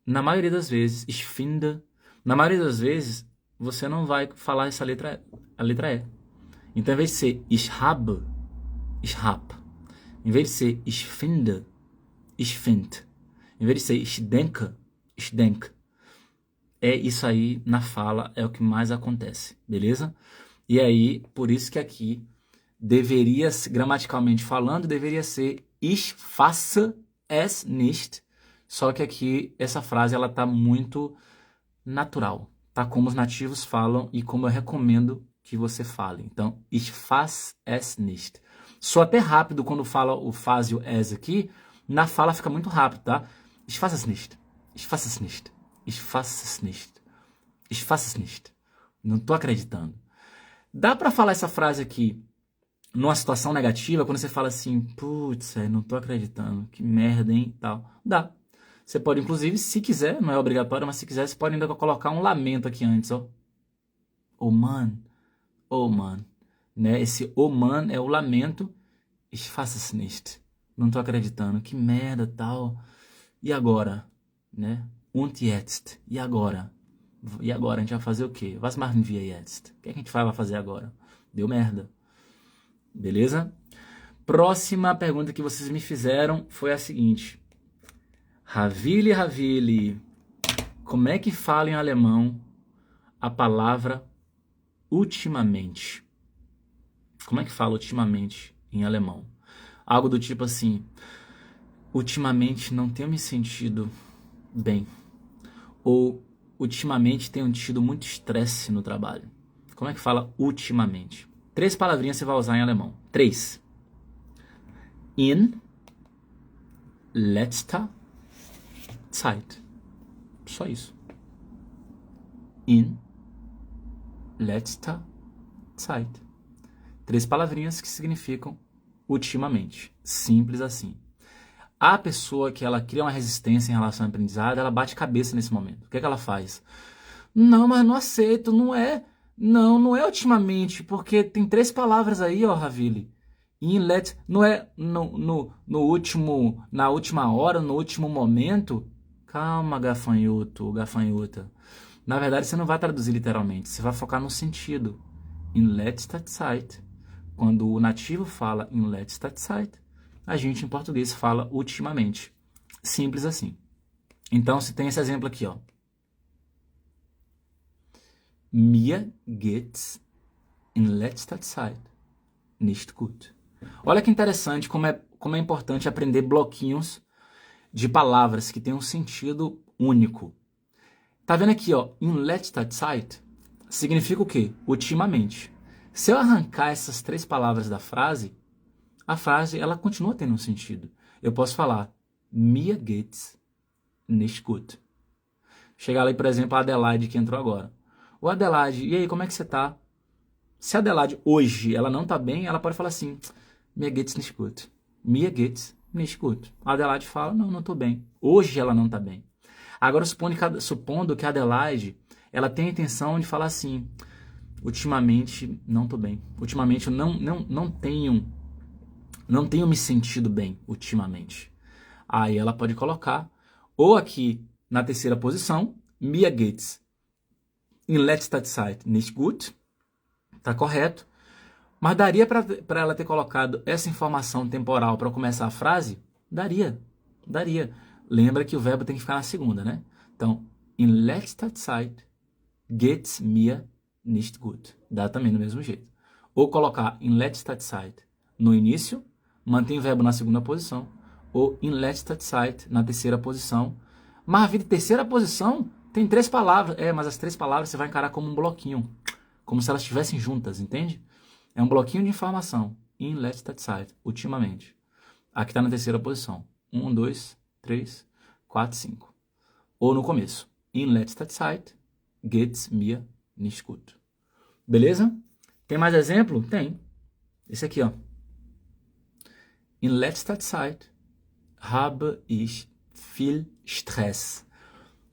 Na maioria das vezes, ich finde, na maioria das vezes, você não vai falar essa letra, a letra E. Então, em vez de ser ich habe, ich hab. Em vez de ser ich finde, ich find. Em vez de ser ich denke, ich denk. É isso aí na fala, é o que mais acontece, beleza? E aí, por isso que aqui deveria, gramaticalmente falando, deveria ser ich fasse es nicht. Só que aqui essa frase ela tá muito natural, tá como os nativos falam e como eu recomendo que você fale. Então, ich fasse es nicht. Só até rápido quando fala o faz e o es aqui, na fala fica muito rápido, tá? Ich fasse es nicht. Ich fasse es nicht. Ich fasse es nicht. Ich fasse es nicht. Não tô acreditando. Dá pra falar essa frase aqui numa situação negativa, quando você fala assim, putz, não tô acreditando, que merda, hein, tal. Dá. Você pode, inclusive, se quiser, não é obrigatório, mas se quiser, você pode ainda colocar um lamento aqui antes, ó. Oh, man. Oh, man. Né? Esse oh, man é o lamento. Ich fasse es nicht. Não tô acreditando, que merda, tal. E agora? Né? Und jetzt. E agora? E agora? A gente vai fazer o quê? Was machen wir jetzt? O que a gente vai fazer agora? Deu merda. Beleza? Próxima pergunta que vocês me fizeram foi a seguinte. Ravili, Ravili, como é que fala em alemão a palavra ultimamente? Como é que fala ultimamente em alemão? Algo do tipo assim, ultimamente não tenho me sentido bem. Ou ultimamente tenho tido muito estresse no trabalho. Como é que fala ultimamente? 3 palavrinhas você vai usar em alemão. 3. In letzter Zeit. Só isso. In letzter Zeit. 3 palavrinhas que significam ultimamente. Simples assim. A pessoa que ela cria uma resistência em relação ao aprendizado, ela bate cabeça nesse momento. O que é que ela faz? Não, mas não aceito, não é. Não é ultimamente, porque tem 3 palavras aí, ó, Ravili. Não é no último, na última hora, no último momento. Calma, gafanhoto, gafanhota. Na verdade, você não vai traduzir literalmente, você vai focar no sentido. In letzter Zeit. Quando o nativo fala in letzter Zeit, a gente em português fala ultimamente. Simples assim. Então, se tem esse exemplo aqui, ó. Mir geht's in letzter Zeit nicht gut. Olha que interessante como é importante aprender bloquinhos de palavras que têm um sentido único. Tá vendo aqui, ó, in letzter Zeit significa o quê? Ultimamente. Se eu arrancar essas 3 palavras da frase, a frase ela continua tendo um sentido. Eu posso falar mir geht's nicht gut. Chegar ali, por exemplo, a Adelaide que entrou agora. Ô Adelaide, e aí, como é que você tá? Se a Adelaide hoje ela não tá bem, ela pode falar assim, mir geht's nicht gut. Mir geht's nicht gut. A Adelaide fala, não tô bem. Hoje ela não tá bem. Agora, supondo que a Adelaide ela tem a intenção de falar assim, ultimamente não tô bem. Ultimamente eu não tenho me sentido bem, ultimamente. Aí ela pode colocar, ou aqui na terceira posição, mir geht's in letzter Zeit nicht gut, tá correto, mas daria para ela ter colocado essa informação temporal para começar a frase? Daria. Lembra que o verbo tem que ficar na segunda, né? Então, in letzter Zeit geht's mir nicht gut. Dá também do mesmo jeito. Ou colocar in letzter Zeit no início, mantém o verbo na segunda posição, ou in letzter Zeit na terceira posição. Mas a vida de terceira posição tem 3 palavras. Mas as 3 palavras você vai encarar como um bloquinho. Como se elas estivessem juntas, entende? É um bloquinho de informação. In letzter Zeit, ultimamente. Aqui está na terceira posição. 1, 2, 3. 4, 5. Ou no começo. In letzter Zeit geht's mir nicht gut. Beleza? Tem mais exemplo? Tem. Esse aqui, ó. In letzter Zeit habe ich viel Stress.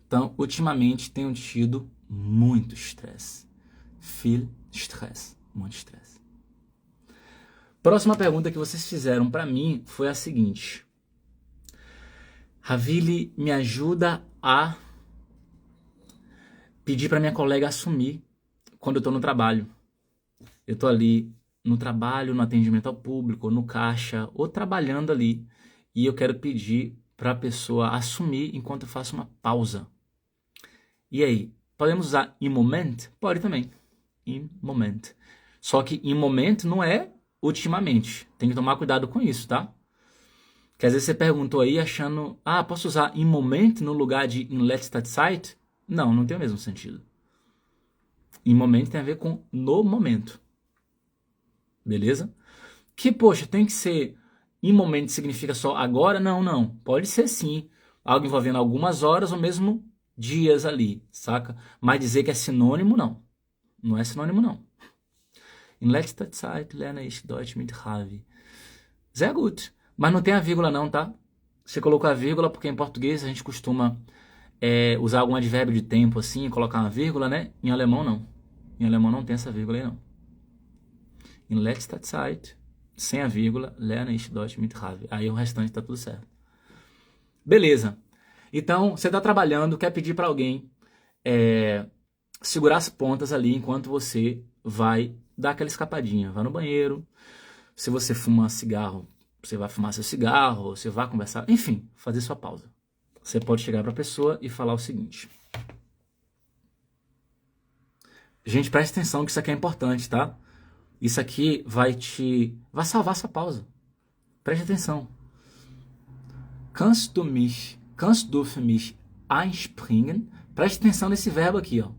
Então, ultimamente tenho tido muito estresse. Viel Stress. Muito estresse. Próxima pergunta que vocês fizeram para mim foi a seguinte. Ravili, me ajuda a pedir para minha colega assumir quando eu estou no trabalho. Eu estou ali no trabalho, no atendimento ao público, no caixa, ou trabalhando ali. E eu quero pedir para a pessoa assumir enquanto eu faço uma pausa. E aí, podemos usar in moment? Pode também. In moment. Só que in moment não é ultimamente. Tem que tomar cuidado com isso, tá? Porque às vezes você perguntou aí achando, posso usar in moment no lugar de in letzter Zeit? Não, não tem o mesmo sentido. In moment tem a ver com no momento. Beleza? Que, poxa, tem que ser in moment significa só agora? Não, não. Pode ser sim. Algo envolvendo algumas horas ou mesmo dias ali, saca? Mas dizer que é sinônimo, não. Não é sinônimo, não. In letzter Zeit lerne ich Deutsch mit Ravi. Sehr gut. Mas não tem a vírgula não, tá? Você colocou a vírgula porque em português a gente costuma usar algum advérbio de tempo assim e colocar uma vírgula, né? Em alemão, não. Em alemão não tem essa vírgula aí, não. In letzter Zeit, sem a vírgula, lerne ich Deutsch mit Ravi. Aí o restante tá tudo certo. Beleza. Então, você tá trabalhando, quer pedir para alguém segurar as pontas ali enquanto você vai dar aquela escapadinha. Vai no banheiro. Se você fuma cigarro, você vai fumar seu cigarro, você vai conversar, enfim, fazer sua pausa. Você pode chegar para a pessoa e falar o seguinte. Gente, preste atenção que isso aqui é importante, tá? Isso aqui vai salvar sua pausa. Preste atenção. Kannst du für mich einspringen? Preste atenção nesse verbo aqui, ó.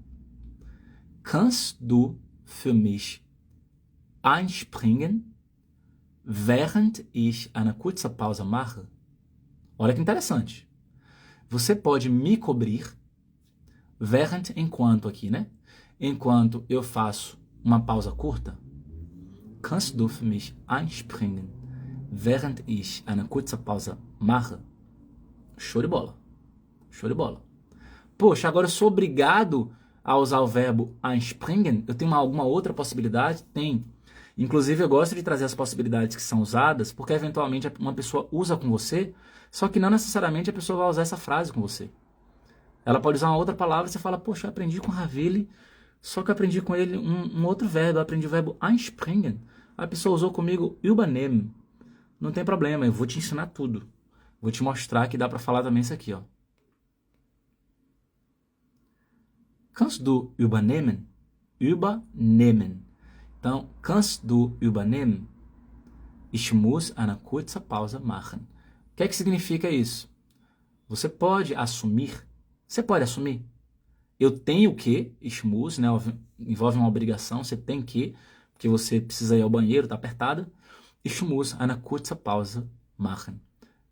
Kannst du für mich einspringen, während ich eine kurze Pause mache? Olha que interessante. Você pode me cobrir, während, enquanto aqui, né? Enquanto eu faço uma pausa curta. Kannst du für mich einspringen, während ich eine kurze Pause mache? Show de bola. Show de bola. Poxa, agora eu sou obrigado a usar o verbo einspringen? Eu tenho alguma outra possibilidade? Tem. Inclusive, eu gosto de trazer as possibilidades que são usadas, porque eventualmente uma pessoa usa com você, só que não necessariamente a pessoa vai usar essa frase com você. Ela pode usar uma outra palavra e você fala, poxa, eu aprendi com Ravili, só que eu aprendi com ele um outro verbo, eu aprendi o verbo einspringen. A pessoa usou comigo übernehmen. Não tem problema, eu vou te ensinar tudo. Vou te mostrar que dá para falar também isso aqui, ó. Kannst du übernehmen? Übernehmen. Então, kannst du übernehmen? Ich muss eine kurze Pause machen. O que é que significa isso? Você pode assumir? Você pode assumir? Eu tenho que, ich muss, né, envolve uma obrigação, você tem que, porque você precisa ir ao banheiro, tá apertada. Ich muss eine kurze Pause machen.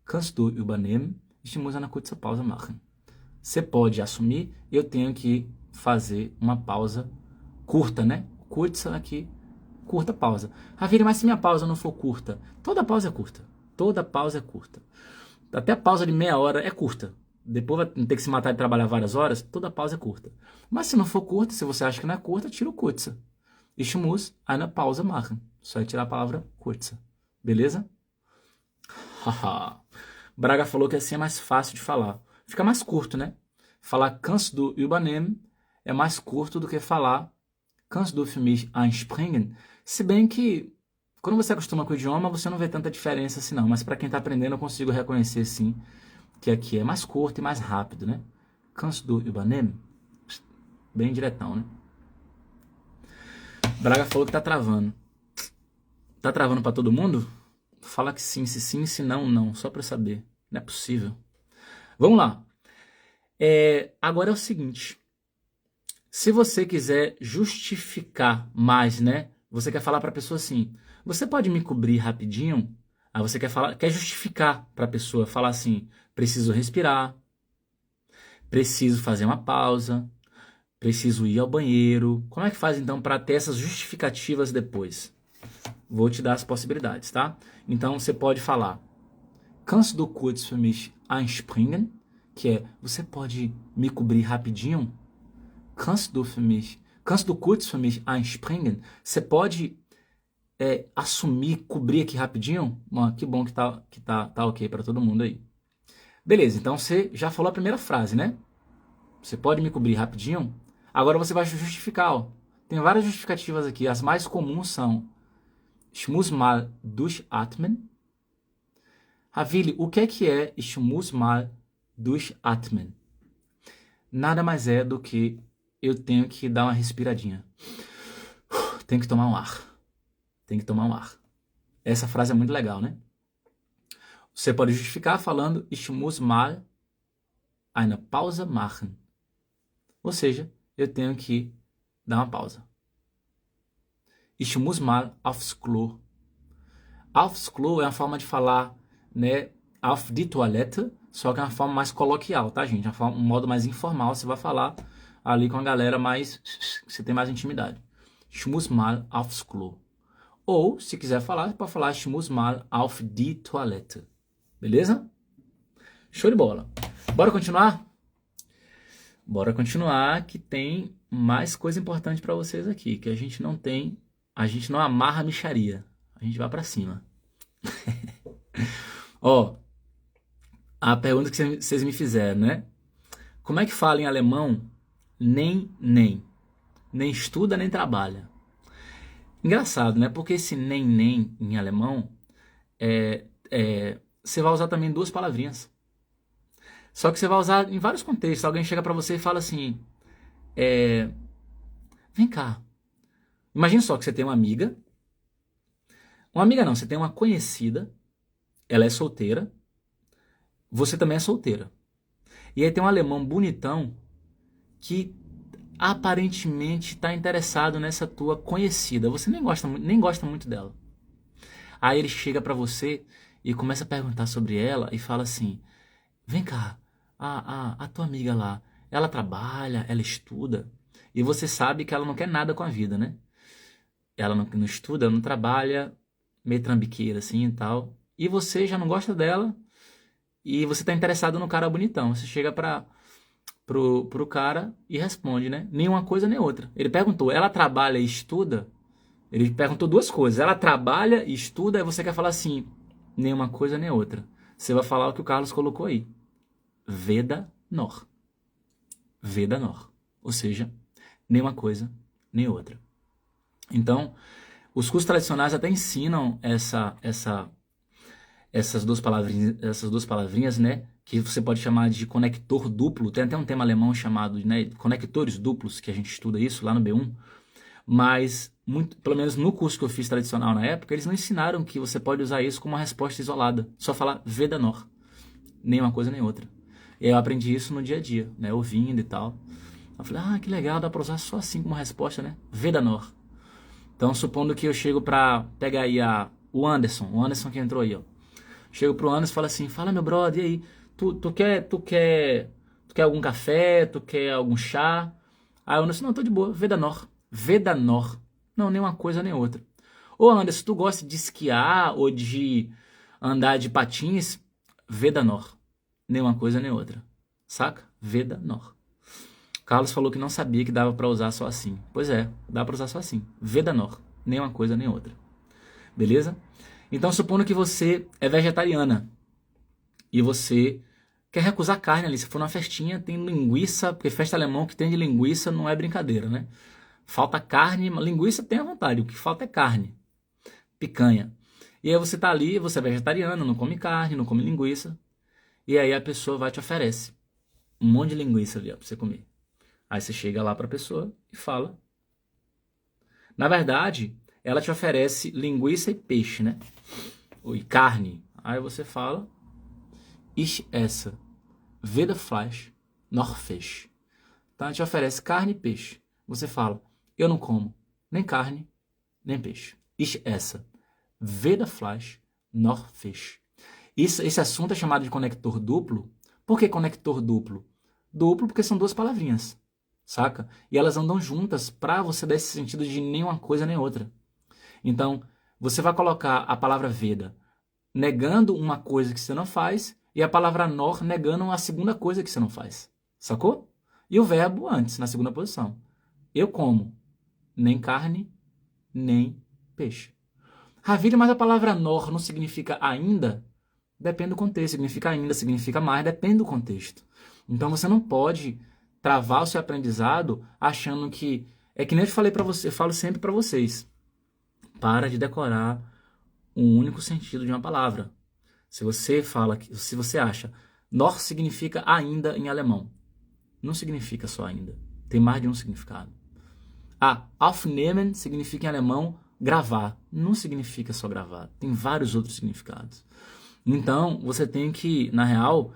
Kannst du übernehmen? Ich muss eine kurze Pause machen. Você pode assumir, eu tenho que fazer uma pausa curta, né? Kurze aqui, curta pausa. Ravili, mas se minha pausa não for curta? Toda pausa é curta. Toda pausa é curta. Até a pausa de meia hora é curta. Depois vai ter que se matar de trabalhar várias horas, toda pausa é curta. Mas se não for curta, se você acha que não é curta, tira o kurze. Ich muss eine Pause machen. Só tirar a palavra kurze. Beleza? Haha. Braga falou que assim é mais fácil de falar. Fica mais curto, né? Falar kannst du übernehmen é mais curto do que falar kannst du für mich einspringen. Se bem que, quando você acostuma com o idioma, você não vê tanta diferença assim não. Mas para quem está aprendendo, eu consigo reconhecer sim que aqui é mais curto e mais rápido, né? Kannst du übernehmen? Bem diretão, né? Braga falou que tá travando. Tá travando para todo mundo? Fala que sim, se sim, se não, não. Só para saber. Não é possível. Vamos lá. Agora é o seguinte. Se você quiser justificar mais, né? Você quer falar para a pessoa assim, você pode me cobrir rapidinho? Aí você quer justificar para a pessoa, falar assim, preciso respirar, preciso fazer uma pausa, preciso ir ao banheiro. Como é que faz então para ter essas justificativas depois? Vou te dar as possibilidades, tá? Então você pode falar Kannst du kurz für mich einspringen? Que é, você pode me cobrir rapidinho? Kannst du kurz für mich einspringen? Você pode assumir, cobrir aqui rapidinho? Que bom que tá ok para todo mundo aí. Beleza, então você já falou a primeira frase, né? Você pode me cobrir rapidinho? Agora você vai justificar, ó. Tem várias justificativas aqui. As mais comuns são Ich muss mal durchatmen. Ravili, o que é Ich muss mal durchatmen? Nada mais é do que eu tenho que dar uma respiradinha. Tenho que tomar um ar. Tem que tomar um ar. Essa frase é muito legal, né? Você pode justificar falando Ich muss mal eine Pause machen. Ou seja, eu tenho que dar uma pausa. Ich muss mal aufs Klo. Aufs Klo é uma forma de falar, né? Auf die Toilette, só que é uma forma mais coloquial, tá, gente? Um modo mais informal, você vai falar ali com a galera mais... que você tem mais intimidade. Ich muss mal aufs Klo. Ou, se quiser falar, pode falar Ich muss mal auf die Toilette. Beleza? Show de bola. Bora continuar? Bora continuar, que tem mais coisa importante para vocês aqui, que a gente não amarra a mixaria, a gente vai para cima. Ó, a pergunta que vocês me fizeram, né? Como é que fala em alemão nem? Nem estuda, nem trabalha. Engraçado, né? Porque esse nem em alemão, você vai usar também duas palavrinhas. Só que você vai usar em vários contextos. Alguém chega pra você e fala assim, vem cá. Imagina só que você tem uma amiga. Uma amiga não, você tem uma conhecida. Ela é solteira. Você também é solteira. E aí tem um alemão bonitão que aparentemente está interessado nessa tua conhecida. Você nem gosta muito dela. Aí ele chega pra você e começa a perguntar sobre ela e fala assim, vem cá, a tua amiga lá, ela trabalha, ela estuda, e você sabe que ela não quer nada com a vida, né? Ela não estuda, não trabalha, meio trambiqueira assim e tal, e você já não gosta dela, e você tá interessado no cara bonitão. Você chega pro cara e responde, né? Nenhuma coisa nem outra. Ele perguntou, ela trabalha e estuda? Ele perguntou duas coisas, ela trabalha e estuda, e você quer falar assim, nenhuma coisa nem outra. Você vai falar o que o Carlos colocou aí. Weder noch. Weder noch. Ou seja, nem uma coisa, nem outra. Então, os cursos tradicionais até ensinam essas duas palavrinhas, né? Que você pode chamar de conector duplo. Tem até um tema alemão chamado, né, conectores duplos, que a gente estuda isso lá no B1. Mas, pelo menos no curso que eu fiz tradicional na época, eles não ensinaram que você pode usar isso como uma resposta isolada. Só falar weder noch. Nem uma coisa nem outra. E eu aprendi isso no dia a dia, né? Ouvindo e tal. Eu falei, que legal, dá pra usar só assim como resposta, né? Weder noch. Então, supondo que eu chego pra pegar aí o Anderson que entrou aí, ó. Chego pro Anderson e falo assim, fala meu brother, e aí? Tu quer algum café? Tu quer algum chá? Aí o Anderson, não, tô de boa, weder noch. Weder noch. Não, nem uma coisa nem outra. Ô Anderson, tu gosta de esquiar ou de andar de patins? Weder noch. Nem uma coisa nem outra. Saca? Weder noch. Carlos falou que não sabia que dava pra usar só assim. Pois é, dá pra usar só assim. Weder noch. Nem uma coisa nem outra. Beleza? Então, supondo que você é vegetariana e você quer recusar carne ali. Se for numa festinha, tem linguiça, porque festa alemã que tem de linguiça não é brincadeira, né? Falta carne, linguiça tem à vontade, o que falta é carne. Picanha. E aí você tá ali, você é vegetariano, não come carne, não come linguiça. E aí a pessoa vai te oferece um monte de linguiça ali, ó, pra você comer. Aí você chega lá pra pessoa e fala. Na verdade, ela te oferece linguiça e peixe, né? E carne. Aí você fala, Ich esse weder Fleisch noch Fisch. Então, ela te oferece carne e peixe. Você fala, eu não como nem carne, nem peixe. Ich esse weder Fleisch noch Fisch. Esse assunto é chamado de conector duplo. Por que conector duplo? Duplo porque são duas palavrinhas, saca? E elas andam juntas para você dar esse sentido de nem uma coisa nem outra. Então, você vai colocar a palavra Veda negando uma coisa que você não faz e a palavra Nor negando a segunda coisa que você não faz. Sacou? E o verbo antes, na segunda posição. Eu como nem carne, nem peixe. Ravile, mas a palavra Nor não significa ainda? Depende do contexto. Significa ainda, significa mais, depende do contexto. Então você não pode travar o seu aprendizado achando que... É que nem eu falei para você, eu falo sempre para vocês. Para de decorar um único sentido de uma palavra. Se você acha Nor significa ainda em alemão, não significa só ainda. Tem mais de um significado. Aufnehmen significa em alemão gravar. Não significa só gravar. Tem vários outros significados. Então, você tem que, na real,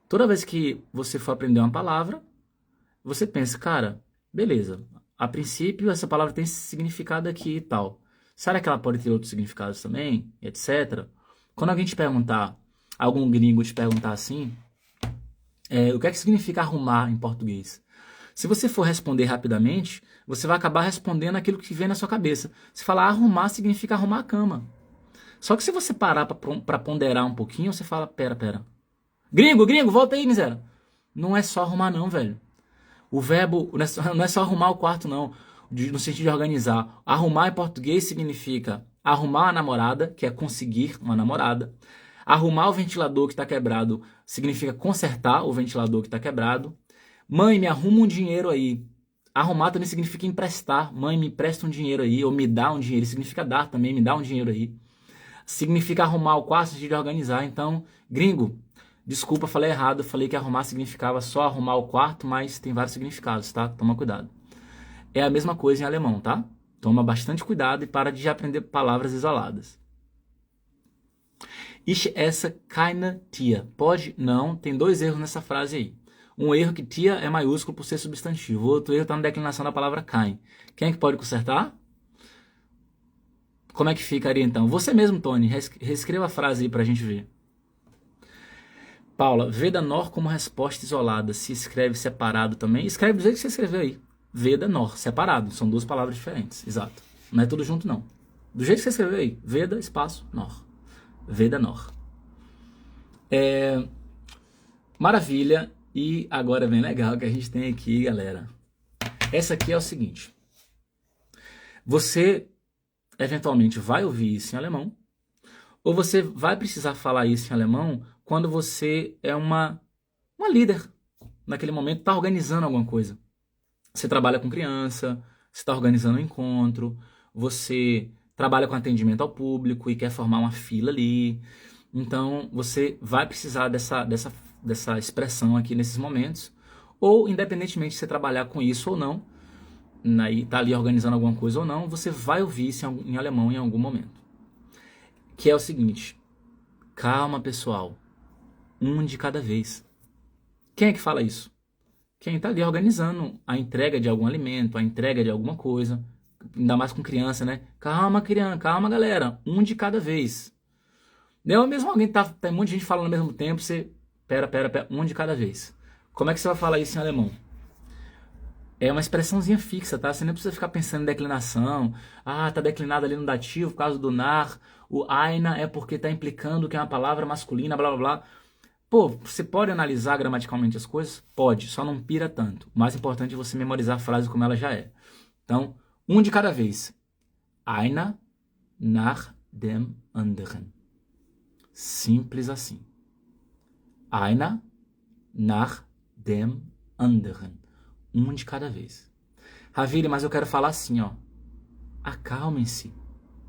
toda vez que você for aprender uma palavra, você pensa, cara, beleza, a princípio essa palavra tem esse significado aqui e tal. Será que ela pode ter outros significados também? Etc. Quando alguém te perguntar, algum gringo te perguntar assim, o que é que significa arrumar em português? Se você for responder rapidamente, você vai acabar respondendo aquilo que vem na sua cabeça. Se falar arrumar, significa arrumar a cama. Só que se você parar para ponderar um pouquinho, você fala, pera. Gringo, volta aí, miséria. Não é só arrumar não, velho. O verbo não é só arrumar o quarto, não. No sentido de organizar. Arrumar em português significa arrumar uma namorada, que é conseguir uma namorada. Arrumar o ventilador que está quebrado significa consertar o ventilador que está quebrado. Mãe, me arruma um dinheiro aí. Arrumar também significa emprestar. Mãe, me empresta um dinheiro aí. Ou me dá um dinheiro. Significa dar também, me dá um dinheiro aí. Significa arrumar o quarto, no sentido de organizar. Então, gringo, desculpa, falei errado. Falei que arrumar significava só arrumar o quarto, mas tem vários significados, tá? Toma cuidado. É a mesma coisa em alemão, tá? Toma bastante cuidado e para de aprender palavras isoladas. Ich esse keine Tier. Pode? Não. Tem dois erros nessa frase aí. Um erro que Tier é maiúsculo por ser substantivo. Outro erro está na declinação da palavra kein. Quem é que pode consertar? Como é que ficaria então? Você mesmo, Tony. Reescreva a frase aí pra gente ver. Paula, Veda Nor como resposta isolada. Se escreve separado também. Escreve do jeito que você escreveu aí. Veda Nor, separado. São duas palavras diferentes. Exato. Não é tudo junto, não. Do jeito que você escreveu aí. Veda, espaço, Nor. Veda Nor. Maravilha. E agora bem legal que a gente tem aqui, galera. Essa aqui é o seguinte. Você eventualmente vai ouvir isso em alemão. Ou você vai precisar falar isso em alemão quando você é uma líder. Naquele momento está organizando alguma coisa. Você trabalha com criança, você está organizando um encontro, você trabalha com atendimento ao público e quer formar uma fila ali. Então, você vai precisar dessa expressão aqui nesses momentos. Ou, independentemente de você trabalhar com isso ou não, está ali organizando alguma coisa ou não, você vai ouvir isso em alemão em algum momento. Que é o seguinte, calma pessoal, um de cada vez. Quem é que fala isso? Quem está ali organizando a entrega de algum alimento, a entrega de alguma coisa, ainda mais com criança, né? Calma, criança, calma, galera, um de cada vez. Não é mesmo alguém tem um monte de gente falando ao mesmo tempo, você, pera, um de cada vez. Como é que você vai falar isso em alemão? É uma expressãozinha fixa, tá? Você nem precisa ficar pensando em declinação. Tá declinado ali no dativo por causa do nar. O einer é porque tá implicando que é uma palavra masculina, blá blá blá. Pô, você pode analisar gramaticalmente as coisas? Pode, só não pira tanto. O mais importante é você memorizar a frase como ela já é. Então, um de cada vez. Einer nach dem anderen. Simples assim. Einer nach dem anderen. Um de cada vez. Ravile, mas eu quero falar assim, ó. Acalmem-se.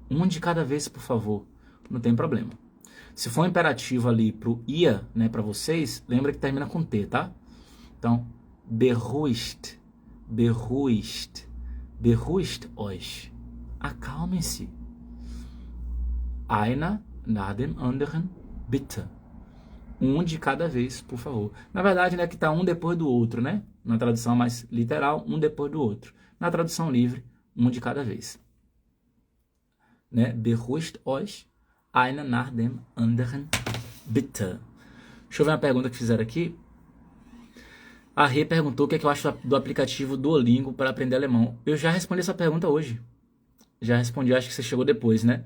Um de cada vez, por favor. Não tem problema. Se for um imperativo ali pro ia, né, para vocês, lembra que termina com T, tá? Então, beruhigt, beruhigt, beruhigt euch. Acalmem-se. Einer nach dem anderen, bitte. Um de cada vez, por favor. Na verdade, né, que tá um depois do outro, né? Na tradução mais literal, um depois do outro. Na tradução livre, um de cada vez. Né? Beruhigt euch, einer nach dem anderen, bitte. Deixa eu ver uma pergunta que fizeram aqui. A Rê perguntou o que é que eu acho do aplicativo Duolingo para aprender alemão. Eu já respondi essa pergunta hoje. Já respondi, acho que você chegou depois, né?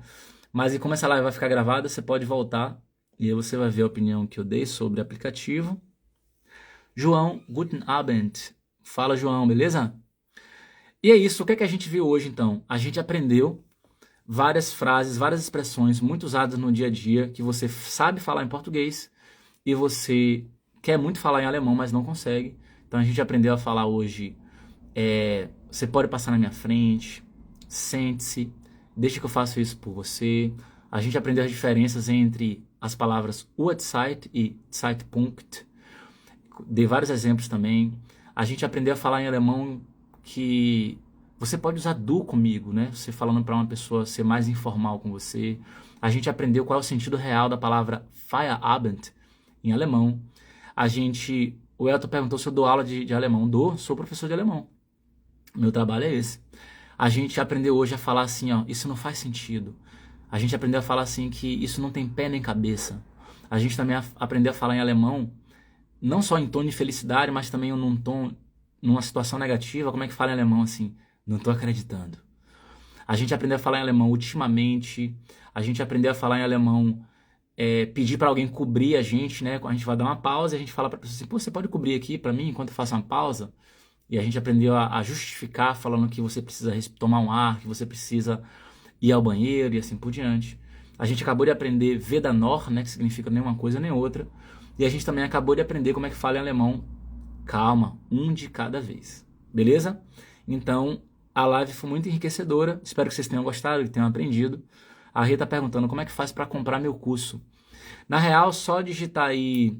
Mas e como essa live vai ficar gravada, você pode voltar e aí você vai ver a opinião que eu dei sobre o aplicativo. João, guten Abend. Fala, João, beleza? E é isso, o que é que a gente viu hoje então? A gente aprendeu várias frases, várias expressões muito usadas no dia a dia que você sabe falar em português e você quer muito falar em alemão, mas não consegue. Então a gente aprendeu a falar hoje, você pode passar na minha frente, sente-se, deixa que eu faço isso por você. A gente aprendeu as diferenças entre as palavras Uhrzeit e Zeitpunkt. Dei vários exemplos também. A gente aprendeu a falar em alemão que você pode usar du comigo, né? Você falando para uma pessoa ser mais informal com você. A gente aprendeu qual é o sentido real da palavra Feierabend em alemão. O Elton perguntou se eu dou aula de alemão. Sou professor de alemão. Meu trabalho é esse. A gente aprendeu hoje a falar assim, ó, isso não faz sentido. A gente aprendeu a falar assim que isso não tem pé nem cabeça. A gente também aprendeu a falar em alemão, não só em tom de felicidade, mas também numa situação negativa. Como é que fala em alemão assim? Não tô acreditando. A gente aprendeu a falar em alemão ultimamente. A gente aprendeu a falar em alemão, pedir para alguém cobrir a gente, né? A gente vai dar uma pausa e a gente fala para a pessoa assim, pô, você pode cobrir aqui para mim enquanto eu faço uma pausa? E a gente aprendeu a justificar falando que você precisa tomar um ar, que você precisa ir ao banheiro e assim por diante. A gente acabou de aprender Weder noch, né? Que significa nem uma coisa nem outra. E a gente também acabou de aprender como é que fala em alemão. Calma, um de cada vez. Beleza? Então, a live foi muito enriquecedora. Espero que vocês tenham gostado, que tenham aprendido. A Rita tá perguntando como é que faz para comprar meu curso. Na real, só digitar aí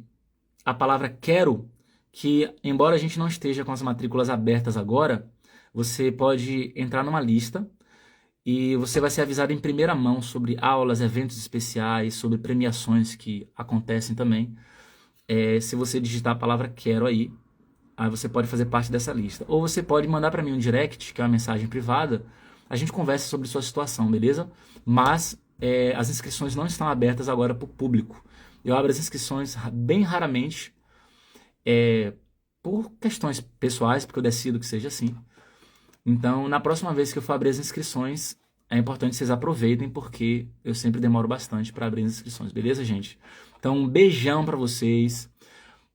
a palavra quero, que embora a gente não esteja com as matrículas abertas agora, você pode entrar numa lista e você vai ser avisado em primeira mão sobre aulas, eventos especiais, sobre premiações que acontecem também. Se você digitar a palavra quero aí você pode fazer parte dessa lista. Ou você pode mandar para mim um direct, que é uma mensagem privada, a gente conversa sobre sua situação, beleza? Mas as inscrições não estão abertas agora para o público. Eu abro as inscrições bem raramente, por questões pessoais, porque eu decido que seja assim. Então, na próxima vez que eu for abrir as inscrições, é importante que vocês aproveitem, porque eu sempre demoro bastante para abrir as inscrições, beleza, gente? Então, um beijão para vocês.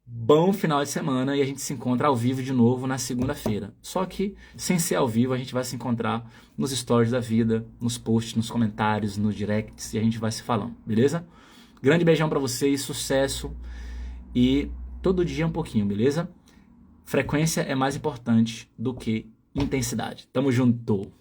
Bom final de semana e a gente se encontra ao vivo de novo na segunda-feira. Só que, sem ser ao vivo, a gente vai se encontrar nos stories da vida, nos posts, nos comentários, nos directs e a gente vai se falando, beleza? Grande beijão pra vocês, sucesso e todo dia um pouquinho, beleza? Frequência é mais importante do que intensidade. Tamo junto!